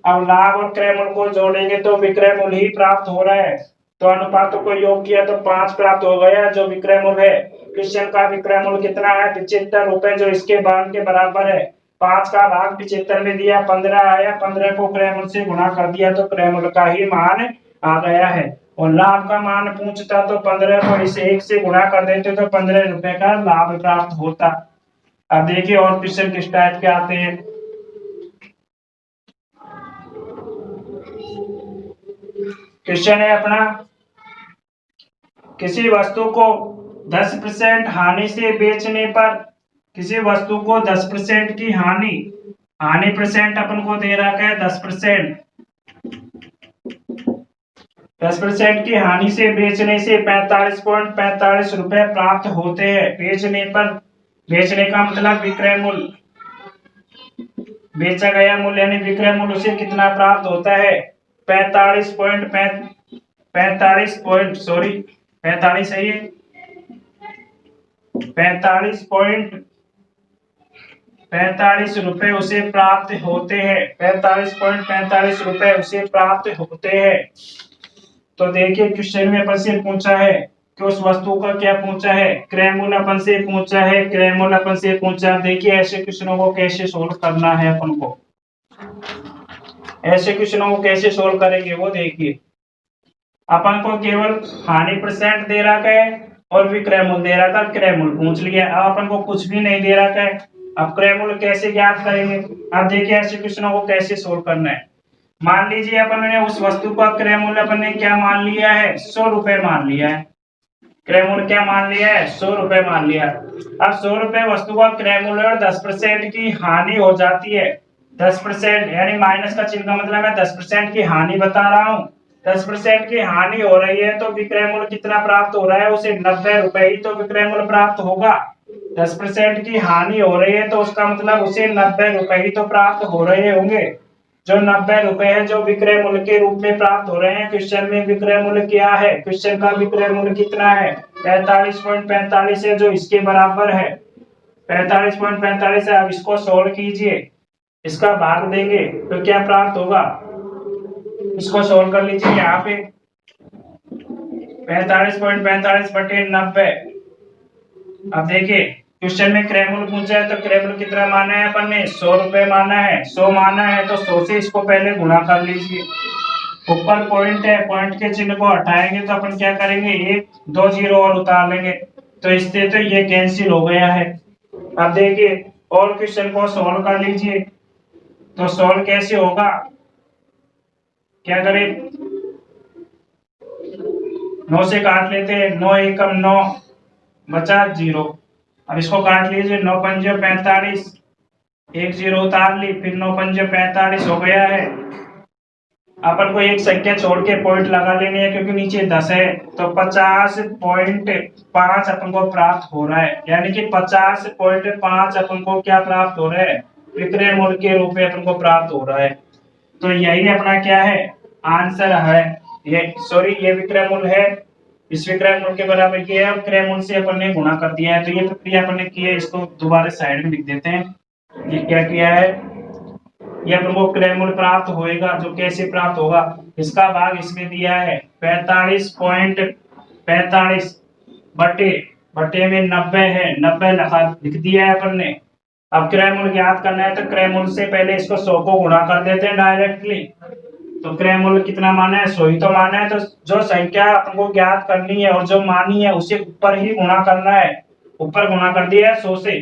Speaker 1: अब लाभ और क्रय मूल्य को जोड़ेंगे तो विक्रय मूल्य ही प्राप्त हो रहा है। तो अनुपातों को योग किया तो 5 प्राप्त हो गया जो विक्रय मूल्य है। क्वेश्चन का विक्रय मूल्य कितना है, 75 रुपए, जो इसके मान के बराबर है। 5 का भाग 75 में दिया, 15 आया, 15 को क्रय मूल्य से गुणा कर दिया तो क्रय मूल्य का ही मान आ गया है। और लाभ का मान पूछता तो 15 को इसे 1 से गुणा कर देते तो 15 रुपए का लाभ प्राप्त होता। अब देखिए और क्वेश्चन किस टाइप के आते हैं। क्वेश्चन है अपना, किसी वस्तु को 10% हानि से बेचने पर, किसी वस्तु को 10% की हानि, हानि परसेंट अपन को दे रखा है 10%, 10% की हानि से बेचने से 45.45 रुपए प्राप्त होते हैं। बेचने पर, बेचने का मतलब विक्रय मूल्य, बेचा गया मूल्य यानी विक्रय मूल्य से कितना प्राप्त होता है, 45 है ये, 45 रुपए उसे प्राप्त होते हैं, 45.45 रुपए उसे प्राप्त होते हैं। तो देखिए क्वेश्चन में अपन से पूछा है कि उस वस्तु का क्या पूछा है, क्रय मूल्य अपन से पूछा है, क्रय मूल्य अपन से पूछा। देखिए ऐसे क्वेश्चनों को कैसे सोल्व करना है अपन को, ऐसे क्वेश्चनों को कैसे सोल्व करेंगे वो देखिए। अपन को केवल हानि परसेंट दे रखा है और विक्रय मूल्य दे रखा है, क्रय मूल्य पूछ लिया। अब अपन को कुछ भी नहीं दे रखा है, अब क्रय मूल्य कैसे ज्ञात करेंगे। अब देखिए ऐसे क्वेश्चनों को कैसे सोल्व करना है। मान लीजिए अपन ने उस वस्तु का क्रय मूल्य अपन ने क्या मान लिया है, 100 रुपए मान लिया है। क्रय मूल्य क्या मान लिया है, 100 रुपए मान लिया। अब 100 रुपए वस्तु का क्रय मूल्य और 10% की हानि हो जाती है। 10% यानी माइनस का चिन्ह का मतलब है 10% की हानि बता रहा हूँ। 10% की हानि हो रही है तो विक्रय मूल्य कितना प्राप्त हो रहा है, उसे 90 रुपए ही तो विक्रय मूल्य प्राप्त होगा। 10% की हानि हो रही है तो उसका मतलब उसे 90 रुपए ही तो प्राप्त हो रहे होंगे। जो 90 रुपए है जो विक्रय मूल्य के रूप में प्राप्त हो रहे हैं। क्वेश्चन में विक्रय मूल्य क्या है, क्वेश्चन का विक्रय मूल्य कितना है, 45.45 है जो इसके बराबर है। 45.45 है। अब इसको सोल्व कीजिए, इसका भाग देंगे तो क्या प्राप्त होगा, इसको सोल्व कर लीजिए। यहाँ पे 45.45 बटे 90। अब देखिए क्वेश्चन में क्रय मूल्य पूछा है तो क्रय मूल्य कितना माना है अपन ने, 100 रुपए माना है। 100 माना है तो 100 से इसको पहले गुणा कर लीजिए। ऊपर पॉइंट है, पॉइंट के चिन्ह को हटाएंगे तो अपन क्या करेंगे, 1 2 जीरो और उतार लेंगे तो इससे तो ये कैंसिल हो गया है। अब देखिए और क्वेश्चन को सोल्व कर लीजिए। तो सोल्व कैसे होगा, क्या करें, 9 से काट लेते हैं, 9 एकम 9 बचा 0। अब इसको काट लीजिए, 9 पंजे 45, 1 जीरो उतार ली, फिर 9 पंजे 45 हो गया है। अपन को एक संख्या छोड़ के पॉइंट लगा लेनी है क्योंकि नीचे 10 है। तो 50.5 अपन को प्राप्त हो रहा है, यानी कि 50.5 अपन को क्या प्राप्त हो रहा है, विक्रय मूल्य के रूप में अपन को प्राप्त हो रहा है। तो यही अपना क्या है, आंसर है ये, सॉरी ये विक्रय मूल्य है, इस विक्रय मूल्य के बराबर किया है और क्रय मूल्य से अपन ने गुणा कर दिया है। तो ये प्रक्रिया अपन ने की है, इसको दोबारा साइड में लिख देते हैं। ये क्या किया है, ये अपन को क्रय मूल्य प्राप्त होएगा, जो कैसे प्राप्त होगा, इसका भाग इसमें दिया है 45.45 बटे बटे में 90 है, 90 लिख दिया है अपन ने। अब क्रय मूल्य ज्ञात करना है तो क्रय मूल्य से पहले इसको 100 को गुणा कर देते हैं डायरेक्टली। तो क्रय मूल्य कितना माना है, 100 ही तो माना है। तो जो संख्या अपन को ज्ञात करनी है और जो मानी है उसे ऊपर ही गुणा करना है, ऊपर गुणा कर दिया है 100 से।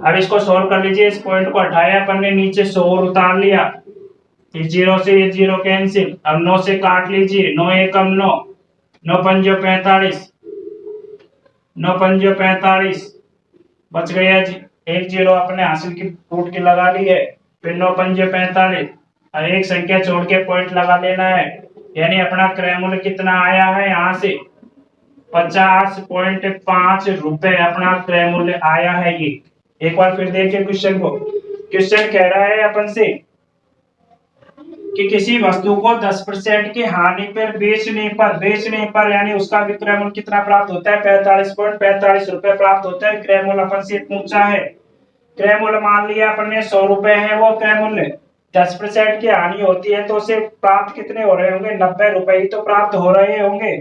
Speaker 1: अब इसको सोल्व कर लीजिए, इस पॉइंट को हटाया अपन ने, नीचे 100 और उतार लिया, ये 0 से ये 0 कैंसिल। अब 9 से काट लीजिए, 9 एकम 9, 9 पंजो 45, 9 पंजो 45 बच गया जी। एक 0 अपने हासिल की टूट के लगा ली है, फिर 9 पंजे 45 और एक संख्या छोड़ के पॉइंट लगा लेना है। यानी अपना क्रय मूल्य कितना आया है, यहाँ से 50.5 रुपए अपना क्रय मूल्य आया है। ये एक बार फिर देखिए क्वेश्चन को। क्वेश्चन कह रहा है अपन से कि किसी वस्तु को 10% की हानि पर बेचने पर यानी उसका विक्रय मूल्य कितना प्राप्त होता है, 45.45 रुपए प्राप्त होता है। क्रय मूल्य अपन से पूछा है, क्रय मूल्य मान लिया अपन ने 100 रुपए है वो क्रय मूल्य, 10% की हानि होती है तो उसे प्राप्त कितने हो रहे होंगे, 90 रुपए ही तो प्राप्त हो रहे होंगे।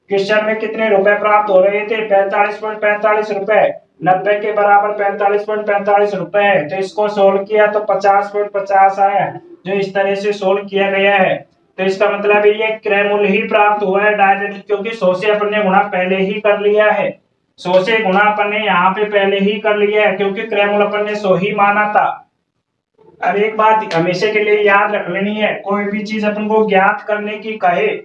Speaker 1: क्वेश्चन में कितने रुपए प्राप्त हो रहे थे, 45.45 रुपए, 90 के बराबर 45.45 रुपए है। तो इसको सोल्व किया तो 50.50 आया, जो इस तरह से सोल्व किया गया है। तो इसका मतलब ये क्रय मूल्य ही प्राप्त हुआ है डायरेक्ट, क्योंकि 100 से अपन ने गुणा पहले ही कर लिया है। 100 से गुणा अपन ने यहाँ पे पहले ही कर लिया है, क्योंकि क्रय मूल्य अपन ने 100 ही माना था। अब एक बात हमेशा के लिए याद रख लेनी है, कोई भी चीज अपन को ज्ञात करने की कहे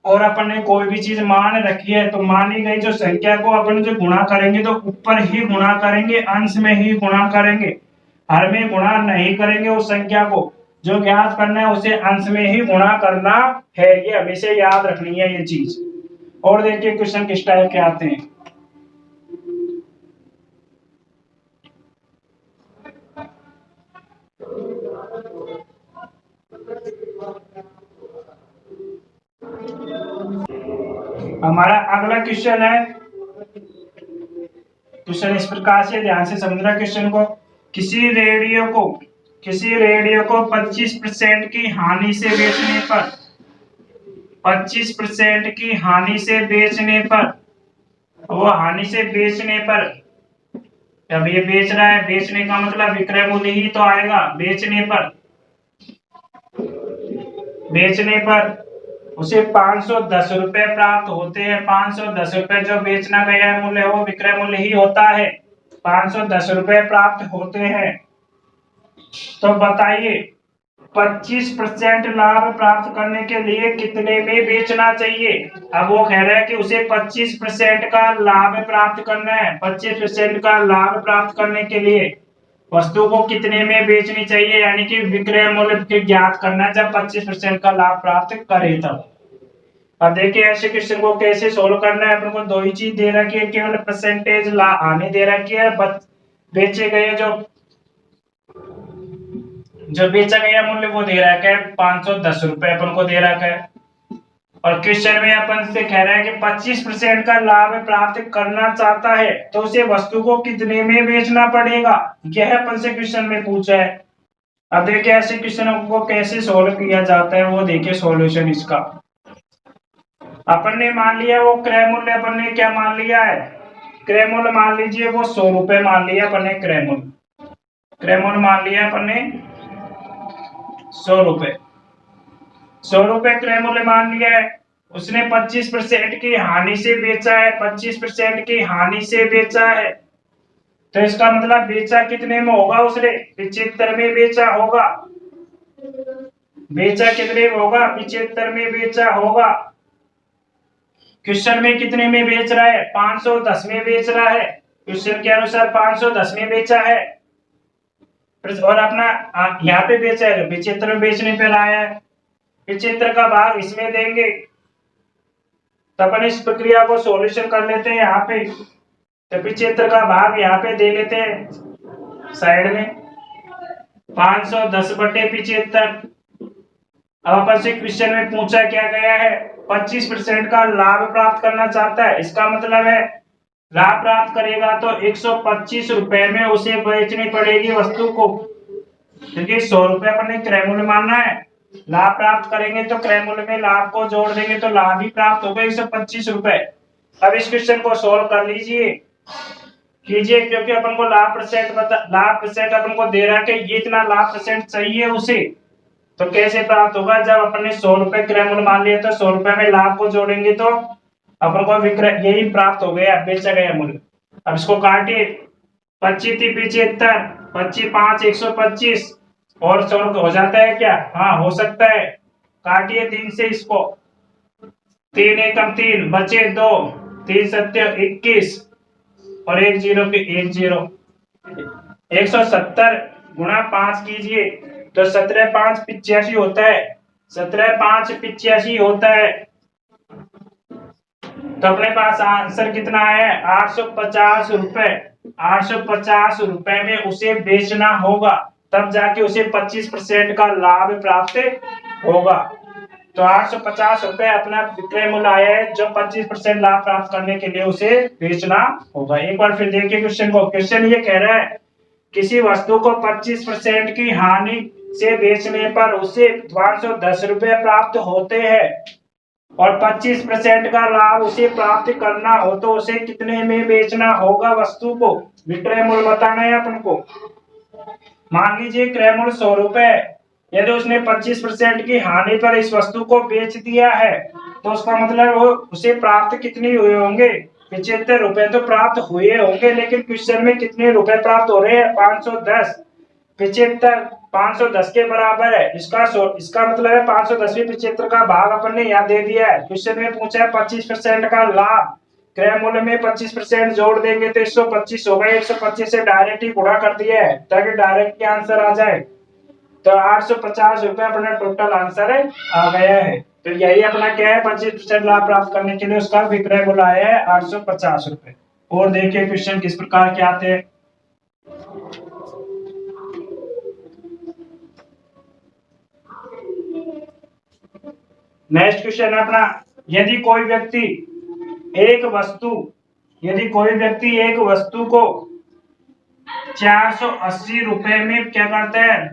Speaker 1: और अपन ने कोई भी चीज मान रखी है तो मानी गई जो संख्या को अपन जो गुणा करेंगे तो ऊपर ही गुणा करेंगे, अंश में ही गुणा करेंगे, हर में गुणा नहीं करेंगे। उस संख्या को जो ज्ञात करना है उसे अंश में ही गुणा करना है, ये हमेशा याद रखनी है ये चीज। और देखिए क्वेश्चन किस टाइप के आते हैं। हमारा अगला क्वेश्चन है, क्वेश्चन इस प्रकार से, ध्यान से समझना क्वेश्चन को। किसी रेडियो को 25% की हानि से बेचने पर 25% की हानि से बेचने पर, वो हानि से बेचने पर, अब ये बेच रहा है, बेचने का मतलब विक्रय मूल्य ही तो आएगा। बेचने पर उसे 510 रुपए प्राप्त होते हैं। 510 रुपए जो बेचना गया मूल्य है वो विक्रय मूल्य ही होता है, 510 रुपए प्राप्त होते हैं। तो बताइए 25% लाभ प्राप्त करने के लिए कितने में बेचना चाहिए। अब वो कह रहा है कि उसे 25% का लाभ प्राप्त करना है। 25% का लाभ प्राप्त करने के लिए वस्तु को कितने में बेचनी चाहिए, यानी कि विक्रय मूल्य ज्ञात करना जब 25% का लाभ प्राप्त करे तब। अब देखिए ऐसे क्वेश्चन को कैसे सोल्व करना है। अपन को दो ही चीज दे रखी है, केवल परसेंटेज हानि दे रखी है, बेचे गए जो बेचा गया मूल्य वो दे रखा है 510 रुपए अपन को दे रखा है। और क्वेश्चन में अपन से कह रहा है कि 25% का लाभ प्राप्त करना चाहता है तो उसे वस्तु को कितने में बेचना पड़ेगा, यह अपन से क्वेश्चन में पूछा है। अब देखिए ऐसे क्वेश्चनों को कैसे सोल्व किया जाता है, वो देखिए सॉल्यूशन इसका। अपन ने मान लिया वो क्रय मूल्य, अपन ने क्या मान लिया है, क्रय मूल्य मान लीजिए वो 100 रुपए मान लिया अपन ने, क्रय मूल्य मान लिया अपन ने 100 रुपए, 100 रुपए क्रय मूल्य मान लिया है। उसने 25% की हानि से बेचा है, 25% की हानि से बेचा है। तो इसका मतलब बेचा कितने में होगा, उसने 75 में बेचा होगा। बेचा कितने में होगा, 75 में बेचा होगा। क्वेश्चन में कितने में बेच रहा है, 510 में बेच रहा है। क्वेश्चन के अनुसार 510 में बेचा है और अपना यहाँ पे बेचा है 75 में बेचने पर आया है। 75 का भाग इसमें देंगे तो अपन इस प्रक्रिया को सॉल्यूशन कर लेते हैं। यहाँ पे तो 75 का भाग यहाँ पे दे लेते हैं साइड में, 510 बटे 75। अब अपन से क्वेश्चन में पूछा क्या गया है, 25% का लाभ प्राप्त करना चाहता है, इसका मतलब है लाभ प्राप्त करेगा तो 125 रुपए में उसे बेचनी पड़ेगी वस्तु को, क्योंकि 100 रुपए अपने क्रय मूल्य मानना है। लाभ प्राप्त करेंगे तो क्रय मूल्य में लाभ को जोड़ देंगे तो लाभ ही प्राप्त होगा 125 रुपए। अब इस क्वेश्चन को सोल्व कर लीजिए कीजिए, क्योंकि अपन को लाभ परसेंट अपन को दे रहा है कि ये इतना लाभ परसेंट चाहिए उसे, तो कैसे प्राप्त होगा? जब अपन ने 100 रुपए क्रय मूल्य मान लिया तो 100 रुपए में लाभ को जोड़ेंगे तो अपन को विक्रय यही प्राप्त हो गया, बेचा गया मूल्य। अब इसको काटिए, 25 थी 75, 25 5 125 और 100 हो जाता है क्या? हाँ हो सकता है। काटिए 3 से इसको, 3 एकम 3 बचे 2, 3 सत्य 21 और 1 जीरो पे 1 जीरो। 170 गुणा 5 कीजिए तो 17 5 85 होता है, 17 5 85 होता है। तो अपने पास आंसर कितना है? 850 रुपए। 850 रुपए में उसे बेचना होगा, तब जाके उसे 25% का लाभ प्राप्त होगा। तो 850 रुपए अपना विक्रय मूल्य आया है, जो 25% लाभ प्राप्त करने के लिए उसे बेचना होगा। एक बार फिर देखिए क्वेश्चन को। क्वेश्चन ये कह रहा है किसी वस्तु को 25% की हानि से बेचने पर उसे 510 रुपए प्राप्त होते हैं और 25% का लाभ उसे प्राप्त करना हो तो उसे कितने में बेचना होगा वस्तु को? विक्रय मूल्य बताना है अपन को। मान लीजिए क्रय मूल्य 100 रुपए, यदि उसने 25% की हानि पर इस वस्तु को बेच दिया है तो उसका मतलब वो उसे प्राप्त कितने हुए होंगे? 75 रुपए तो प्राप्त हुए होंगे, लेकिन क्वेश्चन में कितने रुपए प्राप्त हो रहे हैं? 510। 75 510 के बराबर है, इसका मतलब है 510 में 75 का भाग अपन ने यहाँ दे दिया है। क्वेश्चन में पूछा है 25% का लाभ, क्रय मूल्य में 25% जोड़ देंगे तो 125 होगा। 125 से डायरेक्ट ही गुणा कर दिया है ताकि डायरेक्ट ही आंसर आ जाए। तो 850 रुपए अपना टोटल आंसर है आ गया है। तो यही अपना क्या है? 25% लाभ प्राप्त करने के लिए उसका विक्रय मूल्य आया है 850 रुपए। और देखिए क्वेश्चन किस प्रकार के आते हैं। नेक्स्ट क्वेश्चन है अपना, यदि कोई व्यक्ति एक वस्तु को 480 रुपए में क्या करता है?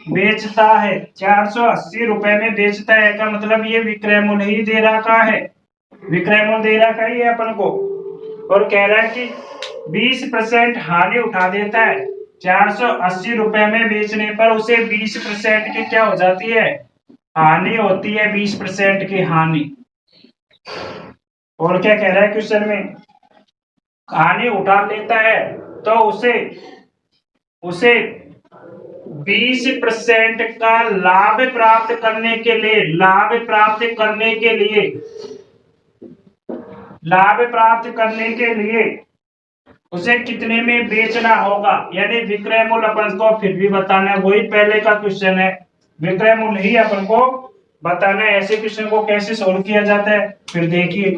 Speaker 1: बेचता है 480 रुपए में बेचता है का मतलब ये विक्रय मूल्य ही दे रखा है, विक्रय मूल्य दे रखा ही है अपन को। और कह रहा है कि 20% हानि उठा देता है। 480 रुपए में बेचने पर उसे 20% की क्या हो जाती है? हानि होती है, 20% की हानि। और क्या कह रहा है क्वेश्चन में? हानि उठा लेता है तो उसे 20% का लाभ प्राप्त करने के लिए उसे कितने में बेचना होगा? यानी विक्रय मूल्य अपन को फिर भी बताना है, वही पहले का क्वेश्चन है, विक्रय मूल्य ही अपन को बताना है। ऐसे क्वेश्चन को कैसे सोल्व किया जाता है फिर देखिए।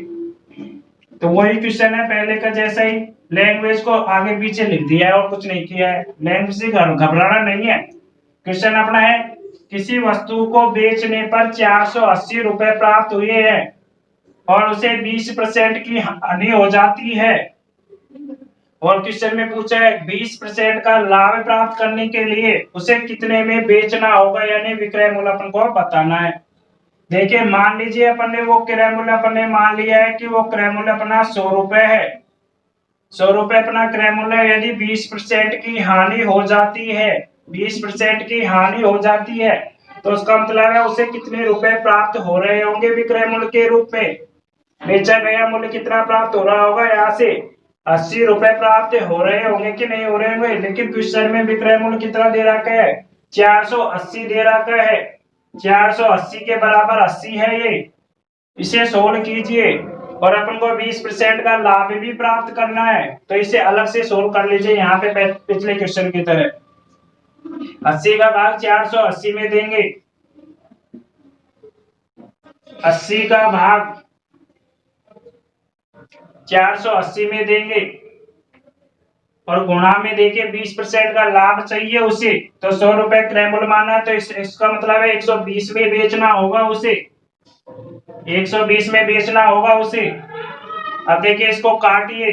Speaker 1: तो वही क्वेश्चन है पहले का जैसा ही, लैंग्वेज को आगे पीछे लिख दिया है और कुछ नहीं किया है। लैंग्वेज से घबराना नहीं है। क्वेश्चन अपना है किसी वस्तु को बेचने पर 480 रुपए प्राप्त हुए हैं और उसे 20% की हानि हो जाती है। और क्वेश्चन में पूछा है 20% का लाभ प्राप्त करने के लिए उसे कितने में बेचना होगा, यानी विक्रय मूल्य अपन को बताना है। देखिए मान लीजिए अपन ने वो क्रय मूल्य अपन ने मान लिया है कि वो क्रय मूल्य अपना 100 रुपए है। 100 रुपए अपना क्रय मूल्य, यदि 20% की हानि हो जाती है, 20% की हानि हो जाती है तो उसका मतलब है उसे कितने रुपए प्राप्त हो रहे होंगे विक्रय मूल्य के रूप में? बेचा गया मूल्य कितना प्राप्त हो रहा होगा? यहाँ से 80 रुपए प्राप्त हो रहे होंगे कि नहीं हो रहे होंगे? लेकिन क्वेश्चन में विक्रय मूल्य कितना दे रखा है? 480 दे रखा है। 480 के बराबर 80 है ये। इसे सोल्व कीजिए और अपन को 20% का लाभ भी प्राप्त करना है, तो इसे अलग से सोल्व कर लीजिए यहाँ पे पिछले क्वेश्चन की तरह। 80 का भाग 480 में देंगे, 80 का भाग 480 में देंगे और गुणा में देखिए 20% का लाभ चाहिए उसे, तो 100 रुपए क्रय मूल्य माना है तो इसका मतलब है 120 में बेचना होगा उसे। 120 में बेचना होगा उसे। अब देखिए इसको काटिए,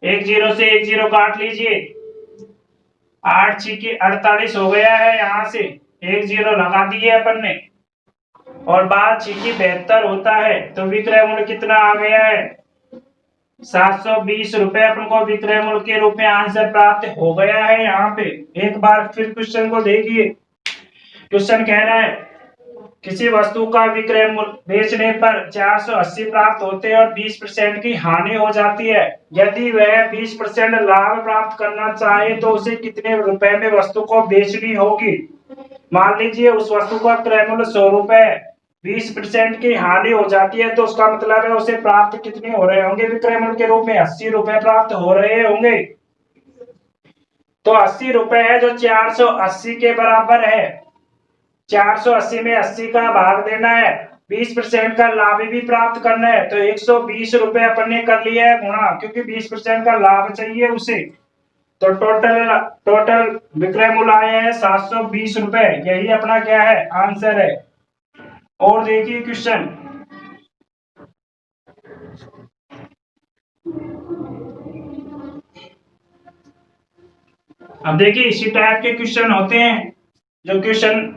Speaker 1: एक जीरो से एक जीरो काट लीजिए, 8 छिके 48 हो गया है। यहाँ से एक जीरो लगा दिए अपन ने, और 12 छिके 72 होता है। तो विक्रय मूल्य कितना आ गया है? 720 रुपए अपन को विक्रय मूल्य के रूप में आंसर प्राप्त हो गया है। यहाँ पे एक बार फिर क्वेश्चन को देखिए। क्वेश्चन कह रहा है किसी वस्तु का विक्रय मूल्य बेचने पर 480 प्राप्त होते हैं और 20% की हानि हो जाती है। यदि वह 20% लाभ प्राप्त करना चाहे तो उसे कितने रुपए में वस्तु को बेचनी होगी? मान लीजिए उस वस्तु का क्रय मूल्य 100 रुपए, 20% की हानि हो जाती है तो उसका मतलब है उसे प्राप्त कितने हो रहे होंगे विक्रय मूल्य के रूप में? 80 रुपए प्राप्त हो रहे होंगे। तो 80 रुपए है जो 480 के बराबर है। 480 में 80 का भाग देना है, 20% का लाभ भी प्राप्त करना है। तो 120 रुपए अपन ने कर लिया है गुणा, क्योंकि 20% का लाभ चाहिए उसे। तो टोटल विक्रय मूल्य आया है 720 रुपए। यही अपना क्या है? आंसर है। और देखिए क्वेश्चन, अब देखिए इसी टाइप के क्वेश्चन होते हैं जो क्वेश्चन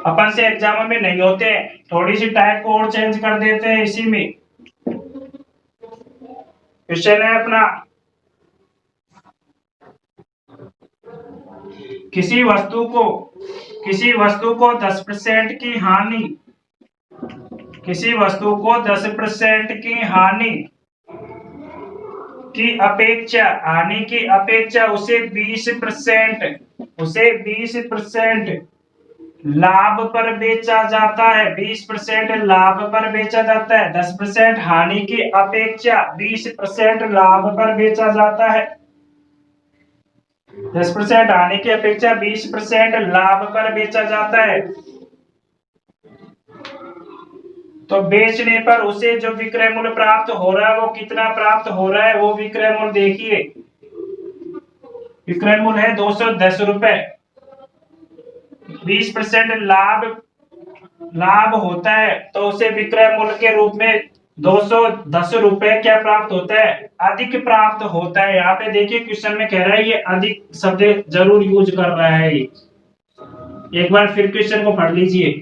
Speaker 1: अपन से एग्जाम में नहीं होते, थोड़ी सी टाइप को और चेंज कर देते हैं। इसी में क्वेश्चन है अपना, किसी वस्तु को 10% की हानि, किसी वस्तु को 10% की हानि की अपेक्षा, हानि की अपेक्षा उसे 20% लाभ पर बेचा जाता है। 20% लाभ पर बेचा जाता है। 10% हानि की अपेक्षा 20% लाभ पर बेचा जाता है। 10% हानि की अपेक्षा 20% लाभ पर बेचा जाता है। तो बेचने पर उसे जो विक्रय मूल्य प्राप्त हो रहा है वो कितना प्राप्त हो रहा है? वो विक्रय मूल्य देखिए, विक्रय मूल्य है 210 रुपए। 20% लाभ होता है तो उसे विक्रय मूल्य के रूप में 210 रुपए क्या प्राप्त होता है? अधिक प्राप्त होता है। यहाँ पे देखिए क्वेश्चन में कह रहा है, ये अधिक शब्द जरूर यूज कर रहा है ये। एक बार फिर क्वेश्चन को पढ़ लीजिए।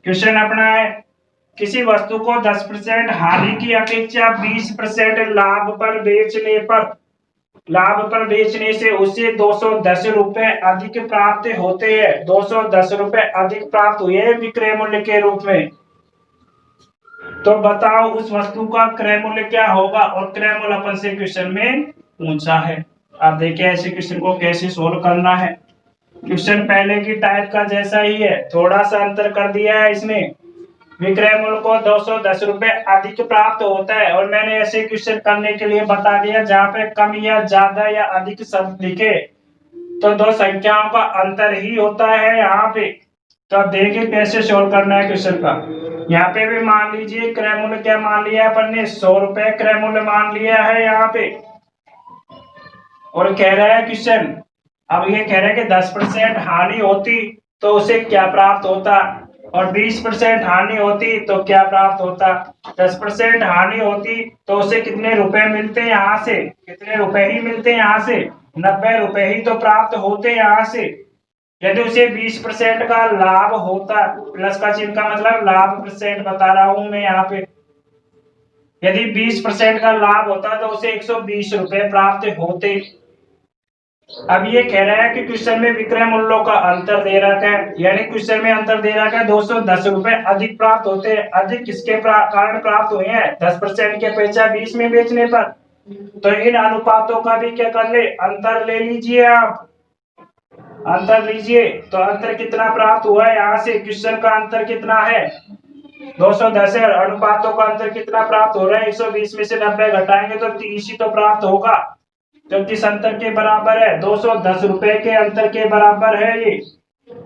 Speaker 1: क्वेश्चन अपना है, किसी वस्तु को 10% हानि की अपेक्षा 20% लाभ पर बेचने से उसे 210 रुपए अधिक प्राप्त होते हैं। 210 रुपए अधिक प्राप्त हुए विक्रय मूल्य के रूप में। तो बताओ उस वस्तु का क्रय मूल्य क्या होगा? और क्रय मूल्य अपन से क्वेश्चन में पूछा है। आप देखिए ऐसे क्वेश्चन को कैसे सोल्व करना है। क्वेश्चन पहले की टाइप का जैसा ही है, थोड़ा सा अंतर कर दिया है इसने। विक्रय मूल्य को 210 रुपए अधिक प्राप्त होता है, और मैंने ऐसे क्वेश्चन करने के लिए बता दिया जहाँ पे कम या ज्यादा या अधिक शब्द लिखे तो दो संख्याओं का अंतर ही होता है यहाँ पे। तो अब देखिए कैसे सोल्व करना है क्वेश्चन का। यहाँ पे भी मान लीजिए क्रय मूल्य क्या मान लिया अपन ने? 100 रुपए क्रय मूल्य मान लिया है यहाँ पे। और कह रहा है क्वेश्चन, अब ये कह रहा है कि 10% हानि होती तो उसे क्या प्राप्त होता, और 20% हानि होती तो क्या प्राप्त होता। 10% हानि होती तो उसे कितने रुपए मिलते हैं यहाँ से? कितने रुपए ही मिलते हैं यहाँ से? 90 रुपए ही तो प्राप्त होते यहाँ से। यदि उसे 20% का लाभ होता, प्लस का चिन्ह का मतलब लाभ परसेंट बता रहा हूं मैं यहाँ पे, यदि 20% का लाभ होता तो उसे 120 रुपए प्राप्त होते। अब ये कह रहा है कि क्वेश्चन में विक्रय मूल्यों का अंतर दे रखा है, यानी क्वेश्चन में अंतर दे रखा है 210 रुपए अधिक प्राप्त होते हैं। अधिक किसके कारण प्राप्त हुए हैं? 10% की अपेक्षा 20 में बेचने पर। तो इन अनुपातों का भी क्या कर ले? अंतर ले लीजिए आप, अंतर लीजिए। तो अंतर कितना प्राप्त हुआ है? यहाँ से क्वेश्चन का अंतर कितना है? 210 है। अनुपातों का अंतर कितना प्राप्त हो रहा है? 120 में से 90 घटाएंगे तो 30 ही तो प्राप्त होगा, जो किस अंतर के बराबर है? 210 रुपए के अंतर के बराबर है ये।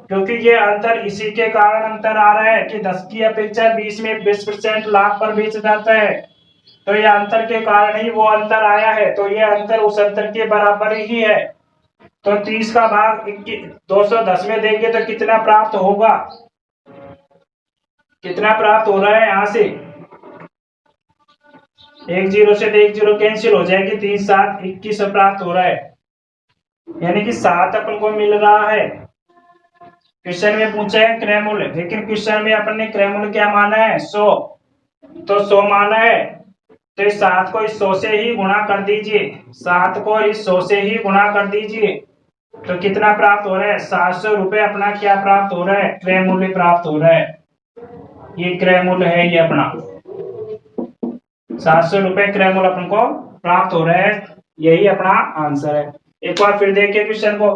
Speaker 1: क्योंकि ये अंतर इसी के कारण अंतर आ रहा है कि 10 की अपेक्षा 20 में 20% लाभ पर बेच जाता है। तो ये अंतर के कारण ही वो अंतर आया है। तो ये अंतर उस अंतर के बराबर ही है। तो 30 का भाग 210 में देंगे तो कितना प्राप्त होगा? कितना प्राप्त हो रहा है यहाँ से, एक जीरो से एक जीरो कैंसिल हो जाएगी, 3 7 21 प्राप्त हो रहा है, यानी कि 7 अपन को मिल रहा है। क्वेश्चन में पूछा है क्रय मूल्य, लेकिन क्वेश्चन में अपन ने क्रय मूल्य क्या माना है 100, तो 100 माना है, तो इस 7 को इस 100 से ही गुणा कर दीजिए, 7 को इस 100 से ही गुणा कर दीजिए, तो कितना प्राप्त हो रहा है 700 रुपए अपना क्या प्राप्त हो रहा है, क्रय मूल्य प्राप्त हो रहा है। ये क्रय मूल्य है, ये अपना 700 रुपए क्रय मूल्य अपन को प्राप्त हो रहा है, यही अपना आंसर है। एक बार फिर देखिए क्वेश्चन को,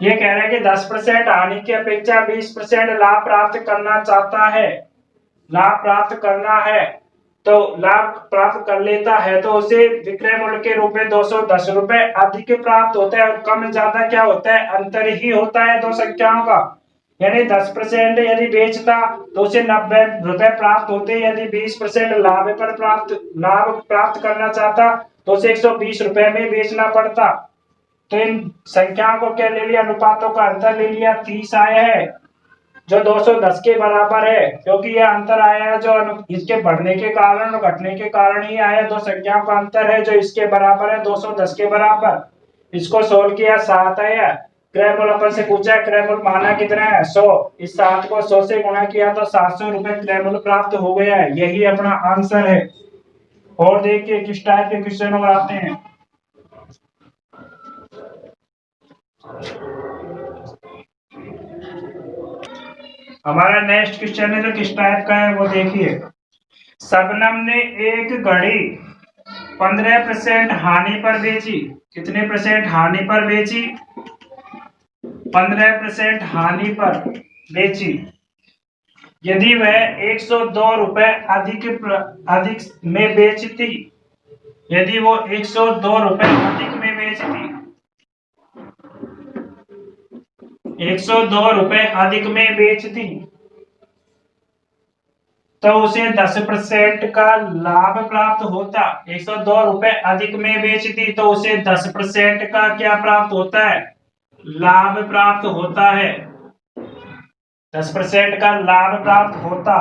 Speaker 1: ये कह रहा है कि 10% हानि की अपेक्षा 20% लाभ प्राप्त करना चाहता है, लाभ प्राप्त करना है, तो लाभ प्राप्त कर लेता है तो उसे विक्रय मूल्य के रूप में 210 रुपए अधिक प्राप्त होता है, और कम ज्यादा क्या होता है, अंतर ही होता है दो संख्याओं का, यानी 10% यदि बेचता तो उसे 90 रुपए प्राप्त होते, यदि 20% लाभ प्राप्त करना चाहता तो उसे 120 रुपए में बेचना पड़ता। तो इन संख्याओं को क्या ले लिया, अनुपातों का अंतर ले लिया, 30 आया है जो 210 के बराबर है, क्योंकि यह अंतर आया है जो इसके बढ़ने के कारण और घटने के कारण ही आया, दो संख्याओं का अंतर है जो इसके बराबर है 210 के बराबर। इसको सोल्व किया 7 आया, क्रय मूल्य अपन से पूछा है, क्रय मूल्य माना कितना है 100, इस 7 को 100 से गुणा किया तो 700 रुपए क्रय मूल्य प्राप्त हो गया है, यही अपना आंसर है। और देखिए किस टाइप के क्वेश्चन और आते हैं। हमारा नेक्स्ट क्वेश्चन है जो किस टाइप का है वो देखिए, शबनम ने एक घड़ी 15% हानि पर बेची, कितने परसेंट हानि पर बेची, 15% हानि पर बेची, यदि वह 102 रुपए अधिक में बेचती, यदि वो 102 रुपए अधिक में बेचती, 102 रुपए अधिक में बेचती, तो उसे 10% का लाभ प्राप्त होता। 102 रुपए अधिक में बेचती तो उसे 10% का क्या प्राप्त होता है, लाभ प्राप्त होता है, 10% का लाभ प्राप्त होता।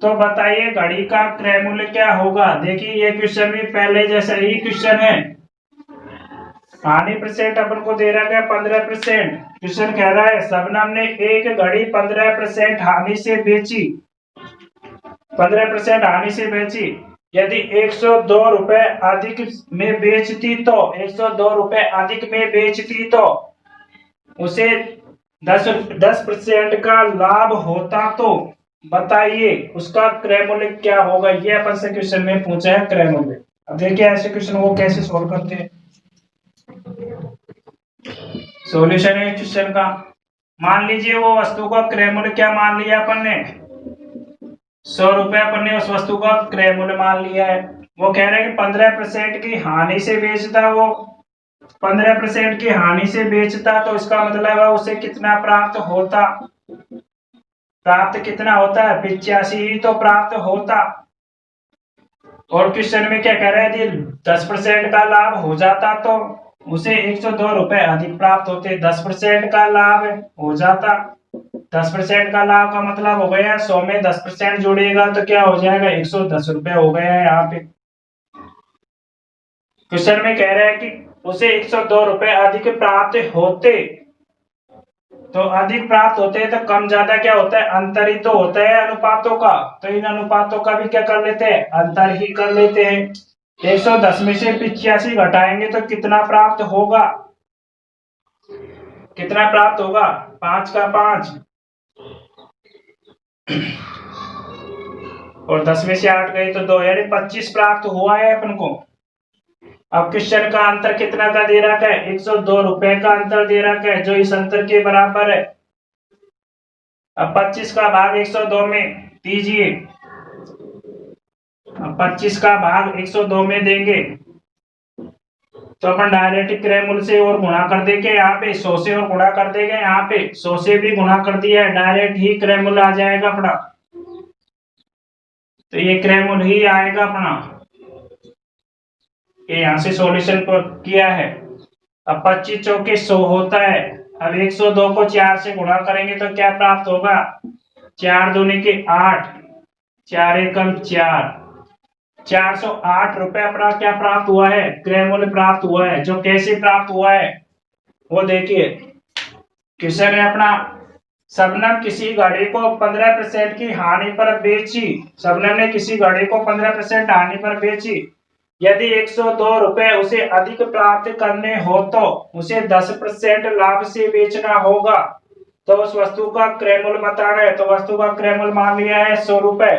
Speaker 1: तो बताइए घड़ी का क्रय मूल्य क्या होगा। देखिए ये क्वेश्चन भी पहले जैसा ही क्वेश्चन है, हानि परसेंट अपन को दे रखा है 15%, क्वेश्चन कह रहा है शबनम ने एक घड़ी 15% हानि से बेची, 15% हानि से बेची, यदि 102 रुपए अधिक में बेचती तो 102 रुपए अधिक में बेचती तो उसे 10% का लाभ होता, तो बताइए उसका क्रय मूल्य क्या होगा। ये अपन से क्वेश्चन में पूछा है क्रय मूल्य। अब देखिए ऐसे क्वेश्चन को कैसे सोल्व करते हैं। सॉल्यूशन है क्वेश्चन का, मान लीजिए वो वस्तु का क्रय मूल्य क्या मान लिया अपन ने, 100 रुपए अपन ने उस वस्तु का क्रय मूल्य मान लिया है। वो कह रहे हैं कि 15% की हानि से बेचता, वो 15% की हानि से बेचता, तो इसका मतलब है उसे कितना प्राप्त होता, प्राप्त कितना होता है 85 ही तो प्राप्त होता। और क्वेश्चन में क्या कह रहे हैं, यदि 10% का लाभ हो जाता तो उसे 102 रुपए अधिक प्राप्त होते, 10% का लाभ हो जाता, 10% का लाभ का मतलब हो गया 100 में 10% जोड़िएगा तो क्या हो जाएगा 110 रुपए हो गया है। यहाँ पे क्वेश्चन में कह रहा है कि उसे 102 रुपए अधिक प्राप्त होते, तो अधिक प्राप्त होते हैं तो कम ज्यादा क्या होता है, अंतर ही तो होता है अनुपातों का, तो इन अनुपातों का भी क्या कर लेते हैं, अंतर ही कर लेते हैं। 110 में से 85 घटाएंगे तो कितना प्राप्त होगा, कितना प्राप्त होगा 5 का 5 और 10 में से 8 गए तो 2, यानी 25 प्राप्त हुआ है अपन को। अब क्वेश्चन का अंतर कितना का दे रखा है, 102 रुपए का अंतर दे रखा है जो इस अंतर के बराबर है। अब 25 का भाग 102 में दीजिए, अब 25 का भाग 102 में देंगे तो अपन डायरेक्ट क्रय मूल्य से और गुणा कर देंगे, यहाँ पे 100 से और गुणा कर देंगे, यहाँ पे 100 से भी गुणा कर दिया है, डायरेक्ट ही क्रय मूल्य आ जाएगा अपना, तो ये क्रय मूल्य ही आएगा अपना। ये यहाँ से सॉल्यूशन पर किया है। अब 25 चौके 100 होता है, अब 102 को 4 से गुणा करेंगे तो क्या प्राप्त होगा, 4 दूनी के 8, 4 एकम 4, 408 रुपए अपना क्या प्राप्त हुआ है, क्रय मूल्य प्राप्त हुआ है। जो कैसे प्राप्त हुआ है वो देखिए। क्वेश्चन है अपना, शबनम किसी घड़ी को 15% की हानि पर बेची। शबनम ने किसी घड़ी को 15% हानि पर बेची। यदि 102 रुपए उसे अधिक प्राप्त करने हो तो उसे 10% लाभ से बेचना होगा। तो उस वस्तु का क्रय मूल्य बताना है। तो वस्तु का क्रय मूल्य मान लिया है 100 रुपए।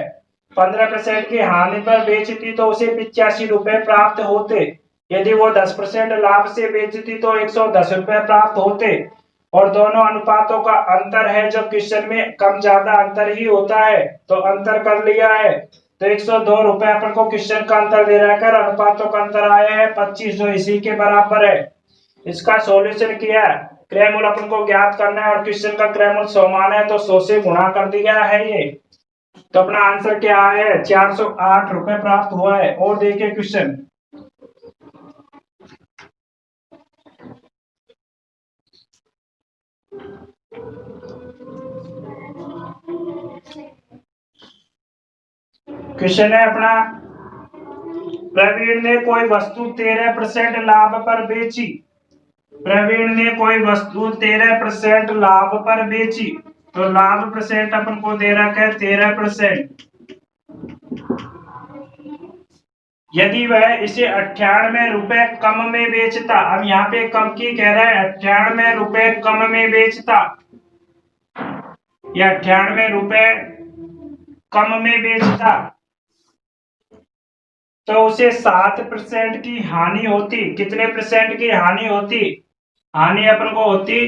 Speaker 1: 15% की हानि पर बेचती तो उसे 85 रुपए प्राप्त होते। यदि वो 10% लाभ से बेचती तो 110 रुपए प्राप्त होते। और दोनों अनुपातों का अंतर है, जो क्वेश्चन में कम ज्यादा अंतर ही होता है, तो अंतर कर लिया है। तो 102 रुपए अपन को क्वेश्चन का अंतर दे रहा है, अनुपातों का अंतर आया है 25, जो इसी के बराबर है। इसका सॉल्यूशन किया, क्रय मूल्य अपन को ज्ञात करना है और क्वेश्चन का क्रय मूल्य 100 मान है तो 100 से गुणा कर दिया है ये। तो अपना आंसर क्या है, 408 रुपए प्राप्त हुआ है। और देखिए क्वेश्चन, क्वेश्चन है अपना, प्रवीण ने कोई वस्तु 13% लाभ पर बेची। प्रवीण ने कोई वस्तु 13% लाभ पर बेची। तो लाभ परसेंट अपन को दे रखा है 13%। यदि वह इसे 98 रुपए कम में बेचता, अब यहाँ पे कम की कह रहा है, 98 रुपए कम में बेचता या 98 रुपए कम में बेचता तो उसे 7% की हानि होती। कितने परसेंट की हानि होती, हानि अपन को होती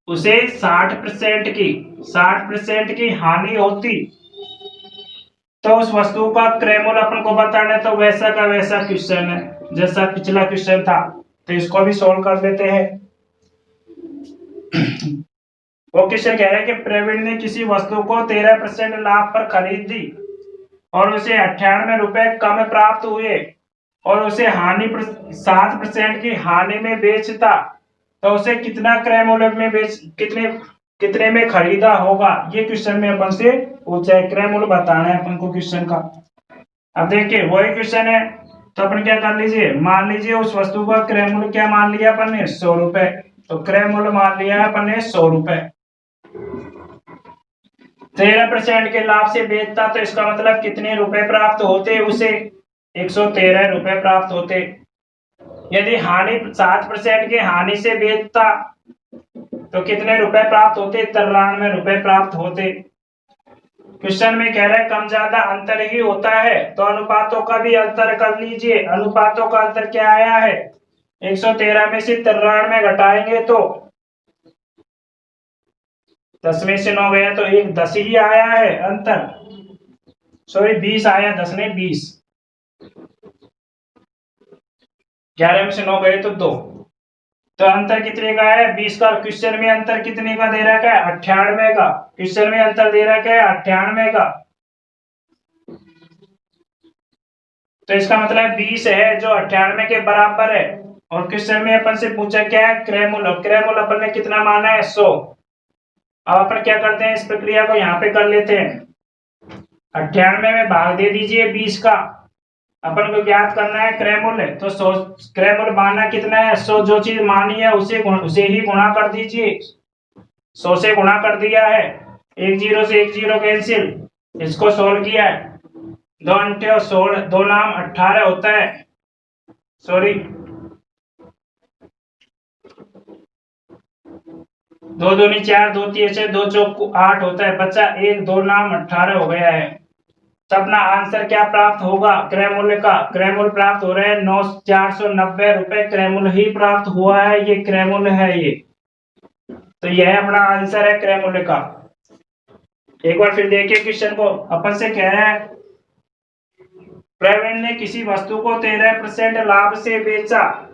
Speaker 1: उसे 60% की हानि होती। तो उस वस्तु का क्रय मूल्य अपन को बताना है। तो वैसा का वैसा क्वेश्चन है जैसा पिछला क्वेश्चन था, तो इसको भी सोल्व कर देते हैं। वो क्वेश्चन कह रहा है कि प्रवीण ने किसी वस्तु को 13% लाभ पर खरीदी और उसे 98 रुपए कम प्राप्त हुए और उसे 7% की हानि में बेचता तो उसे कितना क्रय मूल्य में कितने में खरीदा होगा। ये क्वेश्चन में अपन से पूछा है, क्रय मूल्य बताना है अपन को क्वेश्चन का। अब देखिए वही क्वेश्चन है, तो अपन क्या कर लीजिए, मान लीजिए उस वस्तु का क्रय मूल्य क्या मान लिया अपन ने, 100 रुपए। तो क्रय मूल्य मान लिया अपन ने 100 रुपए। 13% के लाभ से बेचता तो इसका मतलब कितने रुपए प्राप्त होते उसे, 113 रुपए प्राप्त होते। यदि हानि 7% के हानि से बेचता तो कितने रुपए प्राप्त होते, 93 रुपए प्राप्त होते। क्वेश्चन में कह रहा है कम ज्यादा अंतर ही होता है, तो अनुपातों का भी अंतर कर लीजिए। अनुपातों का अंतर क्या आया है, 113 में से 93 घटाएंगे तो 10 में से 9 गया तो 10 ही आया है अंतर, सॉरी 20 आया, 10 ने 20, 11 में से 9 गए तो 2, तो अंतर कितने का है, 20 का। क्वेश्चन में अंतर कितने का दे रखा है, 98 का। क्वेश्चन में अंतर दे रखा है 98 का, तो इसका मतलब 20 है जो 98 के बराबर है। और क्वेश्चन में अपन से पूछा क्या है, क्रय मूल्य। क्रय मूल्य अपन ने कितना माना है, 100। अब अपन क्या करते हैं, इस प्रक्रिया को यहाँ पे कर लेते हैं। 98 में भाग दे दीजिए 20 का, अपन को ज्ञात करना है क्रय मूल्य। तो 100 क्रय मूल्य मानना कितना है, 100। जो चीज मानी है उसे ही गुणा कर दीजिए। 100 से गुणा कर दिया है, 1 0 से 1 0 कैंसिल, इसको सोल्व किया है, 2 अंटे 16, 2 नाम 18 होता है, सॉरी 2 दूनी 4, 2 3 6, 2 चौक 8 होता है, बचा 1, 2 नाम 18 हो गया है। तो अपना आंसर क्या प्राप्त होगा, क्रय मूल्य का। क्रय मूल्य प्राप्त हो रहे हैं 490 रुपए क्रय मूल्य ही प्राप्त हुआ है, ये क्रय मूल्य है ये। तो यह अपना आंसर है क्रय मूल्य का। एक बार फिर देखिए क्वेश्चन को, अपन से कह रहा है प्रवीण ने किसी वस्तु को 13% लाभ से बेचा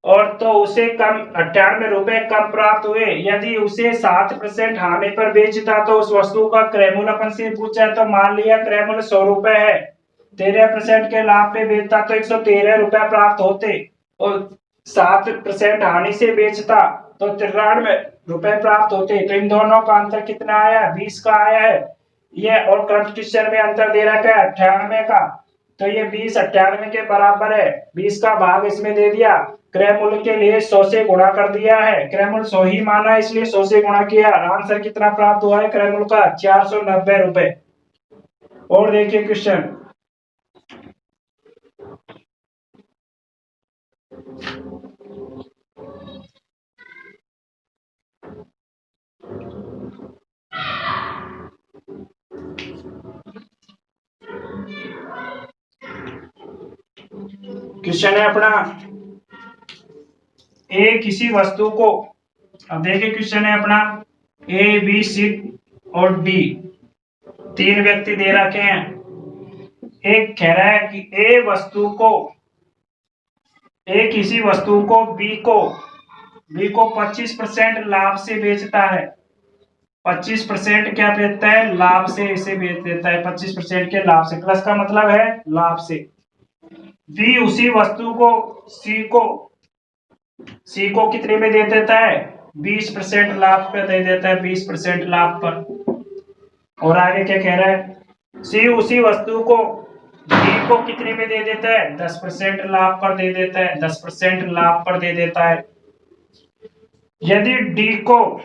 Speaker 1: और तो उसे कम 98 रुपए कम प्राप्त हुए। यदि उसे 7% हानि पर बेचता तो उस वस्तु का क्रय मूल्य अपन से पूछा है, तो मान लिया क्रय मूल्य 100 रुपए है। 13% के लाभ पे बेचता तो 113 रुपए प्राप्त होते और 7% हानि से बेचता तो 93 रुपए प्राप्त होते हैं। तो इन दोनों का अंतर कितना आया, 20 का आया है। ये और करंट क्वेश्चन में अंतर दे रखा है 98 का, तो ये 20 98 के बराबर है। 20 का भाग इसमें दे दिया, क्रय मूल्य के लिए 100 से गुणा कर दिया है, क्रय मूल्य 100 ही माना इसलिए 100 से गुणा किया। आंसर कितना प्राप्त हुआ है क्रय मूल्य का, 490 रुपए। और देखिए क्वेश्चन, क्वेश्चन है अपना, ए किसी वस्तु को, अब देखिए क्वेश्चन है अपना, ए बी सी और डी, तीन व्यक्ति दे रखे हैं। एक कह रहा है कि ए किसी वस्तु को बी को 25% लाभ से बेचता है। 25% क्या बेचता है, लाभ से इसे बेच देता है, 25% के लाभ से, प्लस का मतलब है लाभ से। बी उसी वस्तु को सी को कितने में दे देता है, 20% लाभ पर दे देता है, 20% लाभ पर। और आगे क्या कह रहा है, सी उसी वस्तु को डी को कितने में दे देता है, 10% लाभ पर दे देता है, 10% लाभ पर दे देता है। यदि डी को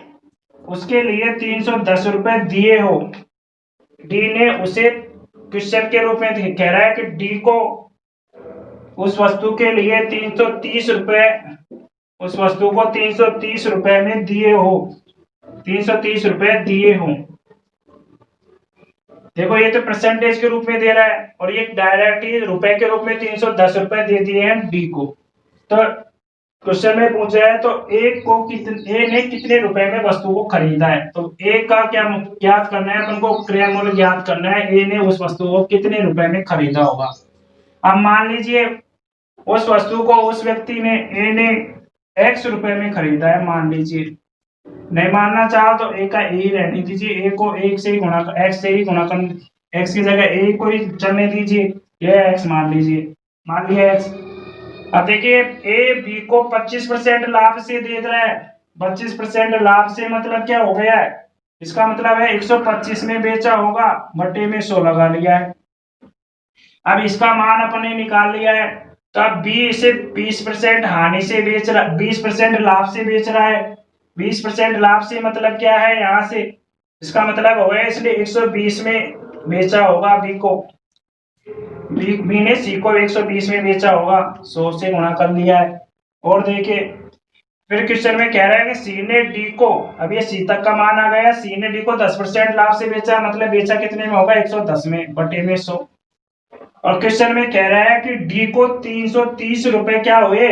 Speaker 1: उसके लिए 310 रुपए दिए हो, डी ने उसे, क्वेश्चन के रूप में कह रहा है कि डी को उस वस्तु के लिए 330 रुपए, उस वस्तु को 330 रुपए में दिए हो, 330 रुपए दिए हो। देखो ये तो परसेंटेज के रूप में दे रहा है, और ये डायरेक्ट ही रुपए के रूप में 310 रुपए दे दिए हैं डी को। तो क्वेश्चन में पूछा है, तो ए ने कितने रुपए में वस्तु को खरीदा है। तो ए का क्या ज्ञात करना है अपन को, क्रय मूल्य ज्ञात करना है। ए ने उस वस्तु को कितने रुपए में खरीदा होगा। अब मान लीजिए उस वस्तु को उस व्यक्ति ने, ए ने x रुपए में खरीदा है, मान लीजिए। नहीं मानना चाहो तो ए का ए रहने दीजिए, ए को एक से ही गुणा कर, x से ही गुणा कर, x की जगह ए को ही चलने दीजिए, ये x मान लीजिए, मान लिया x। अब देखिए ए बी को 25% लाभ से दे रहा है। 25% लाभ से मतलब क्या हो गया है, इसका मतलब है 125 में बेचा होगा, बटे में 100 लगा लिया है। अब इसका मान अपन ने निकाल लिया है, तो अब बी इसे 20% हानि से बेच रहा, 20% लाभ से बेच रहा है। 20% लाभ से मतलब क्या है, यहाँ से इसका मतलब हो गया, इसलिए 120 में बेचा होगा बी को, बी ने सी को 120 में बेचा होगा, 100 से गुणा कर लिया है। और देखिए फिर क्वेश्चन में कह रहा है कि सी ने डी को, अब ये सी तक का मान आ गया, सी ने डी को 10% लाभ से बेचा, मतलब बेचा कितने में होगा, 110 में, बटे में 100। और क्वेश्चन में कह रहा है कि डी को 330 रुपए क्या हुए,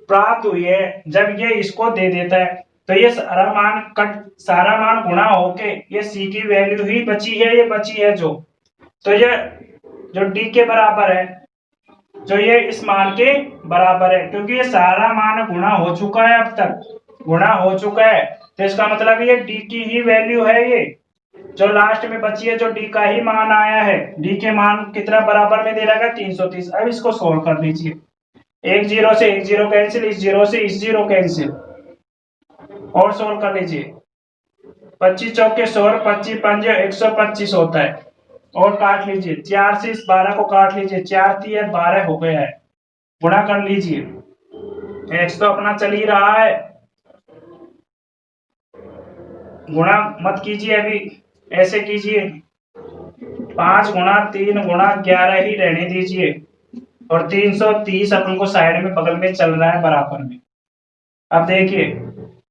Speaker 1: प्राप्त हुए है, जब ये इसको दे देता है। तो ये सारा मान गुणा होके ये सी की वैल्यू ही बची है, ये बची है जो, तो ये जो डी के बराबर है, जो ये इस मान के बराबर है, क्योंकि ये सारा मान गुणा हो चुका है, अब तक गुणा हो चुका है। तो इसका मतलब ये डी की ही वैल्यू है, ये जो लास्ट में बची है, जो डी का ही मान आया है। डी के मान कितना बराबर में दे रहा है, 330। अब इसको सोल्व कर लीजिए, एक जीरो से एक जीरो कैंसिल, इस जीरो से इस जीरो कैंसिल, और सोल्व कर लीजिए। 25 चौके 100, 25 पंजे 125 होता है, और काट लीजिए, 4 से इस 12 को काट लीजिए, 4 3 12 हो गया है, गुणा कर लीजिए। एक्स तो अपना चल ही रहा है, गुणा मत कीजिए अभी, ऐसे कीजिए, 5 गुणा 3 गुणा 11 ही रहने दीजिए, और 330 अपन को साइड में बगल में चल रहा है बराबर में। अब देखिए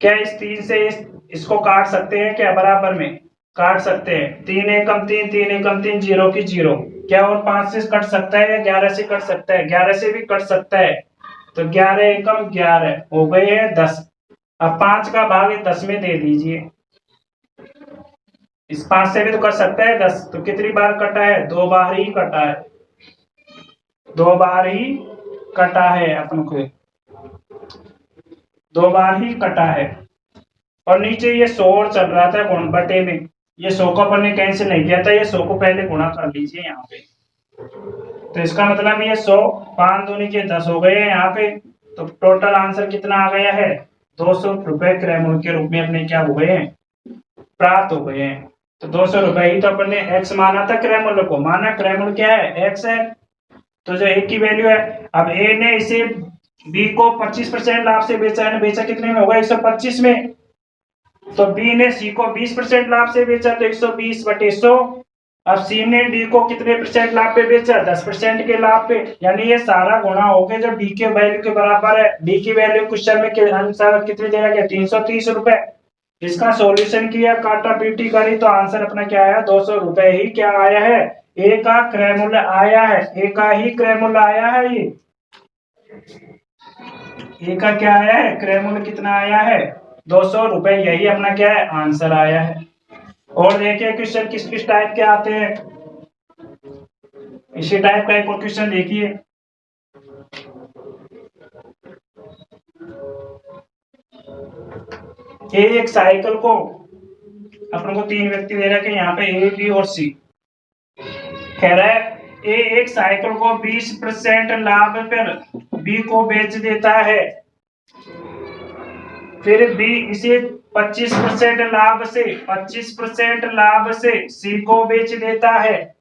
Speaker 1: क्या इस 3 से इसको काट सकते हैं क्या, बराबर में काट सकते हैं, 3 एकम 3, 3 एकम 3, 0 की 0, क्या और 5 से कट सकता है या 11 से कट सकता है, 11 से भी कट सकता है। तो 11 एकम 11 हो गए हैं 10। अब 5 का भाग 10 में दे दीजिए, इस 5 से भी तो कर सकता है 10, तो कितनी बार कटा है, 2 बार ही कटा है, 2 बार ही कटा है, अपन को 2 बार ही कटा है। और नीचे ये 100 और चल रहा था गुण बटे में, ये 100 को अपन ने कैंसिल नहीं किया था, ये 100 को पहले गुणा कर लीजिए यहाँ पे। तो इसका मतलब ये 100 5 दूनी के 10 हो गए हैं यहाँ पे। तो टोटल आंसर कितना आ गया है, ₹200 क्रय मूल्य के रूप में अपने क्या हो गए हैं, प्राप्त हो गए हैं। तो ₹200 ही तो अपन ने x माना था, क्रय मूल्य को माना, क्रय मूल्य क्या है, x है। तो जो a की वैल्यू है, अब a ने इसे b को 25% लाभ से बेचा है, बेचा कितने में होगा, 125 में। तो b ने c को 20% लाभ से बेचा, तो 120/100। अब c ने d को कितने परसेंट लाभ पे बेचा, 10% के लाभ पे, यानी ये सारा गुणा हो गया जो d के वैल्यू के बराबर है। d की वैल्यू क्वेश्चन में के अनुसार कितने दिया गया, ₹330। इसका सॉल्यूशन किया, काटा पीटी करी, तो आंसर अपना क्या आया, ₹200 ही क्या आया है, ए का क्रय मूल्य आया है, ए का ही क्रय मूल्य आया है। ये ए का क्या आया है, क्रय मूल्य कितना आया है, ₹200, यही अपना क्या है, आंसर आया है। और देखिए क्वेश्चन किस किस टाइप के आते हैं, इसी टाइप का एक और क्वेश्चन देखिए। एक साइकिल को अपन को 3 व्यक्ति दे रखे, यहाँ पे ए बी और सी। कह रहा है ए एक साइकिल को 20% लाभ पर बी को बेच देता है, फिर बी इसे 25% लाभ से सी को बेच देता है।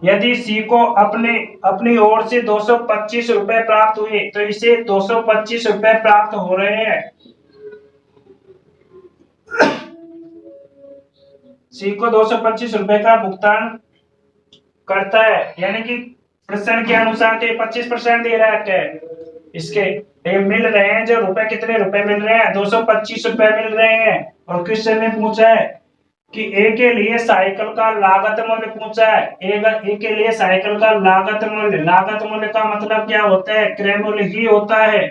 Speaker 1: यदि सी को अपनी ओर से ₹225 प्राप्त हुए, तो इसे ₹225 प्राप्त हो रहे हैं। सी को ₹225 का भुगतान करता है, यानी कि प्रश्न के अनुसार तो 25% दे रहा है, इसके ये मिल रहे हैं जो रुपए, कितने रुपए मिल रहे हैं, ₹225 मिल रहे हैं। और क्वेश्चन ने पूछा है कि ए के लिए साइकिल का लागत मूल्य पूछा है, ए के लिए साइकिल का लागत मूल्य का मतलब क्या होता है, क्रय मूल्य ही होता है,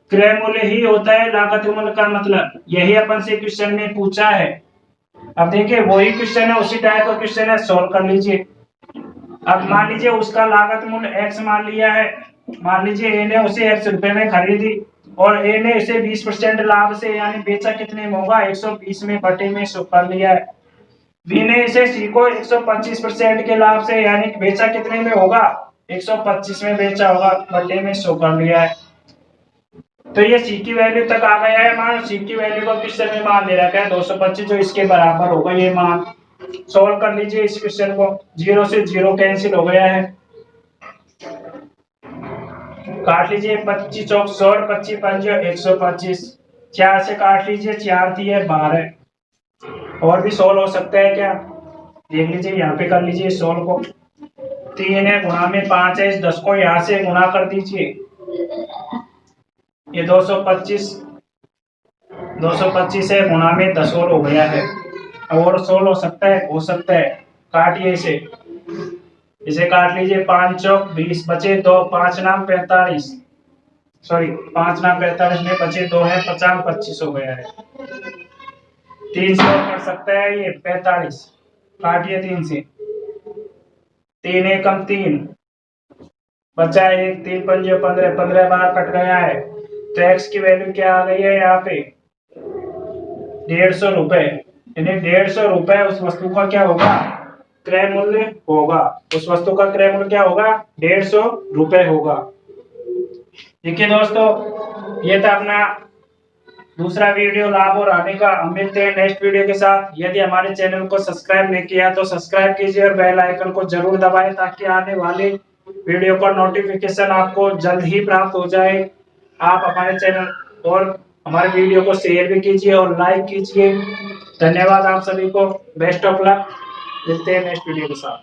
Speaker 1: क्रय मूल्य ही होता है लागत मूल्य का मतलब, यही अपन से क्वेश्चन में पूछा है। अब देखिए वही क्वेश्चन है, उसी टाइप का क्वेश्चन है, सॉल्व कर लीजिए। अब मान लीजिए उसका लागत मूल्य x मान लिया है, मान लीजिए ए ने उसे ₹x में खरीदी और ए ने इसे 20% लाभ से यानी बेचा कितने में होगा, 120 में बटे में 100 कर लिया है। बी ने इसे सी को 125% के लाभ से यानी बेचा कितने में होगा, 125 में बेचा होगा, बटे में 100 कर लिया है। तो ये सी की वैल्यू तक आ गया है मान, सी की वैल्यू को क्वेश्चन में मान दे रखा है 225, जो इसके बराबर होगा ये मान। सॉल्व कर लीजिए इस क्वेश्चन को, 0 से 0 कैंसिल हो गया है, काट लीजिए, 25 चौक 100, 25 पंजे 125, 4 से काट लीजिए, 4 थी है 12। और भी सॉल्व हो सकता है क्या, देख लीजिए, यहाँ पे कर लीजिए सॉल्व को। 3 है गुणा में 5 है, इस 10 को यहाँ से गुणा कर दीजिए, ये 225 है, गुणा में 10 और हो गया है। और सोल्व हो सकता है, काटिए इसे काट लीजिए, 5 चौक 20, बचे 2, 5 नाम 45, सॉरी 5 नाम 45 में बचे 2 है, 50 25 हो गया है। 3 से कर सकता है ये 45, काटिए 3 से, 3 एकम 3, बचा 1, 3 पंजे 15, 15 बार कट गया है। तो x की वैल्यू क्या आ गई है यहाँ पे, ₹150, यानी ₹150 उस वस्तु का क्या होगा, क्रय मूल्य होगा, उस वस्तु का क्रय मूल्य क्या होगा, ₹150 होगा। देखिए दोस्तों, ये था अपना दूसरा वीडियो लाभ और हानि का। हम मिलते हैं नेक्स्ट वीडियो के साथ। यदि हमारे चैनल को सब्सक्राइब नहीं किया तो सब्सक्राइब कीजिए और बेल आइकन को जरूर दबाएं, ताकि आने वाली वीडियो का नोटिफिकेशन आपको जल्द ही प्राप्त हो जाए। आप हमारे चैनल और हमारे वीडियो को शेयर भी कीजिए और लाइक कीजिए। धन्यवाद आप सभी को, बेस्ट ऑफ लक, मिलते हैं नेक्स्ट वीडियो के साथ।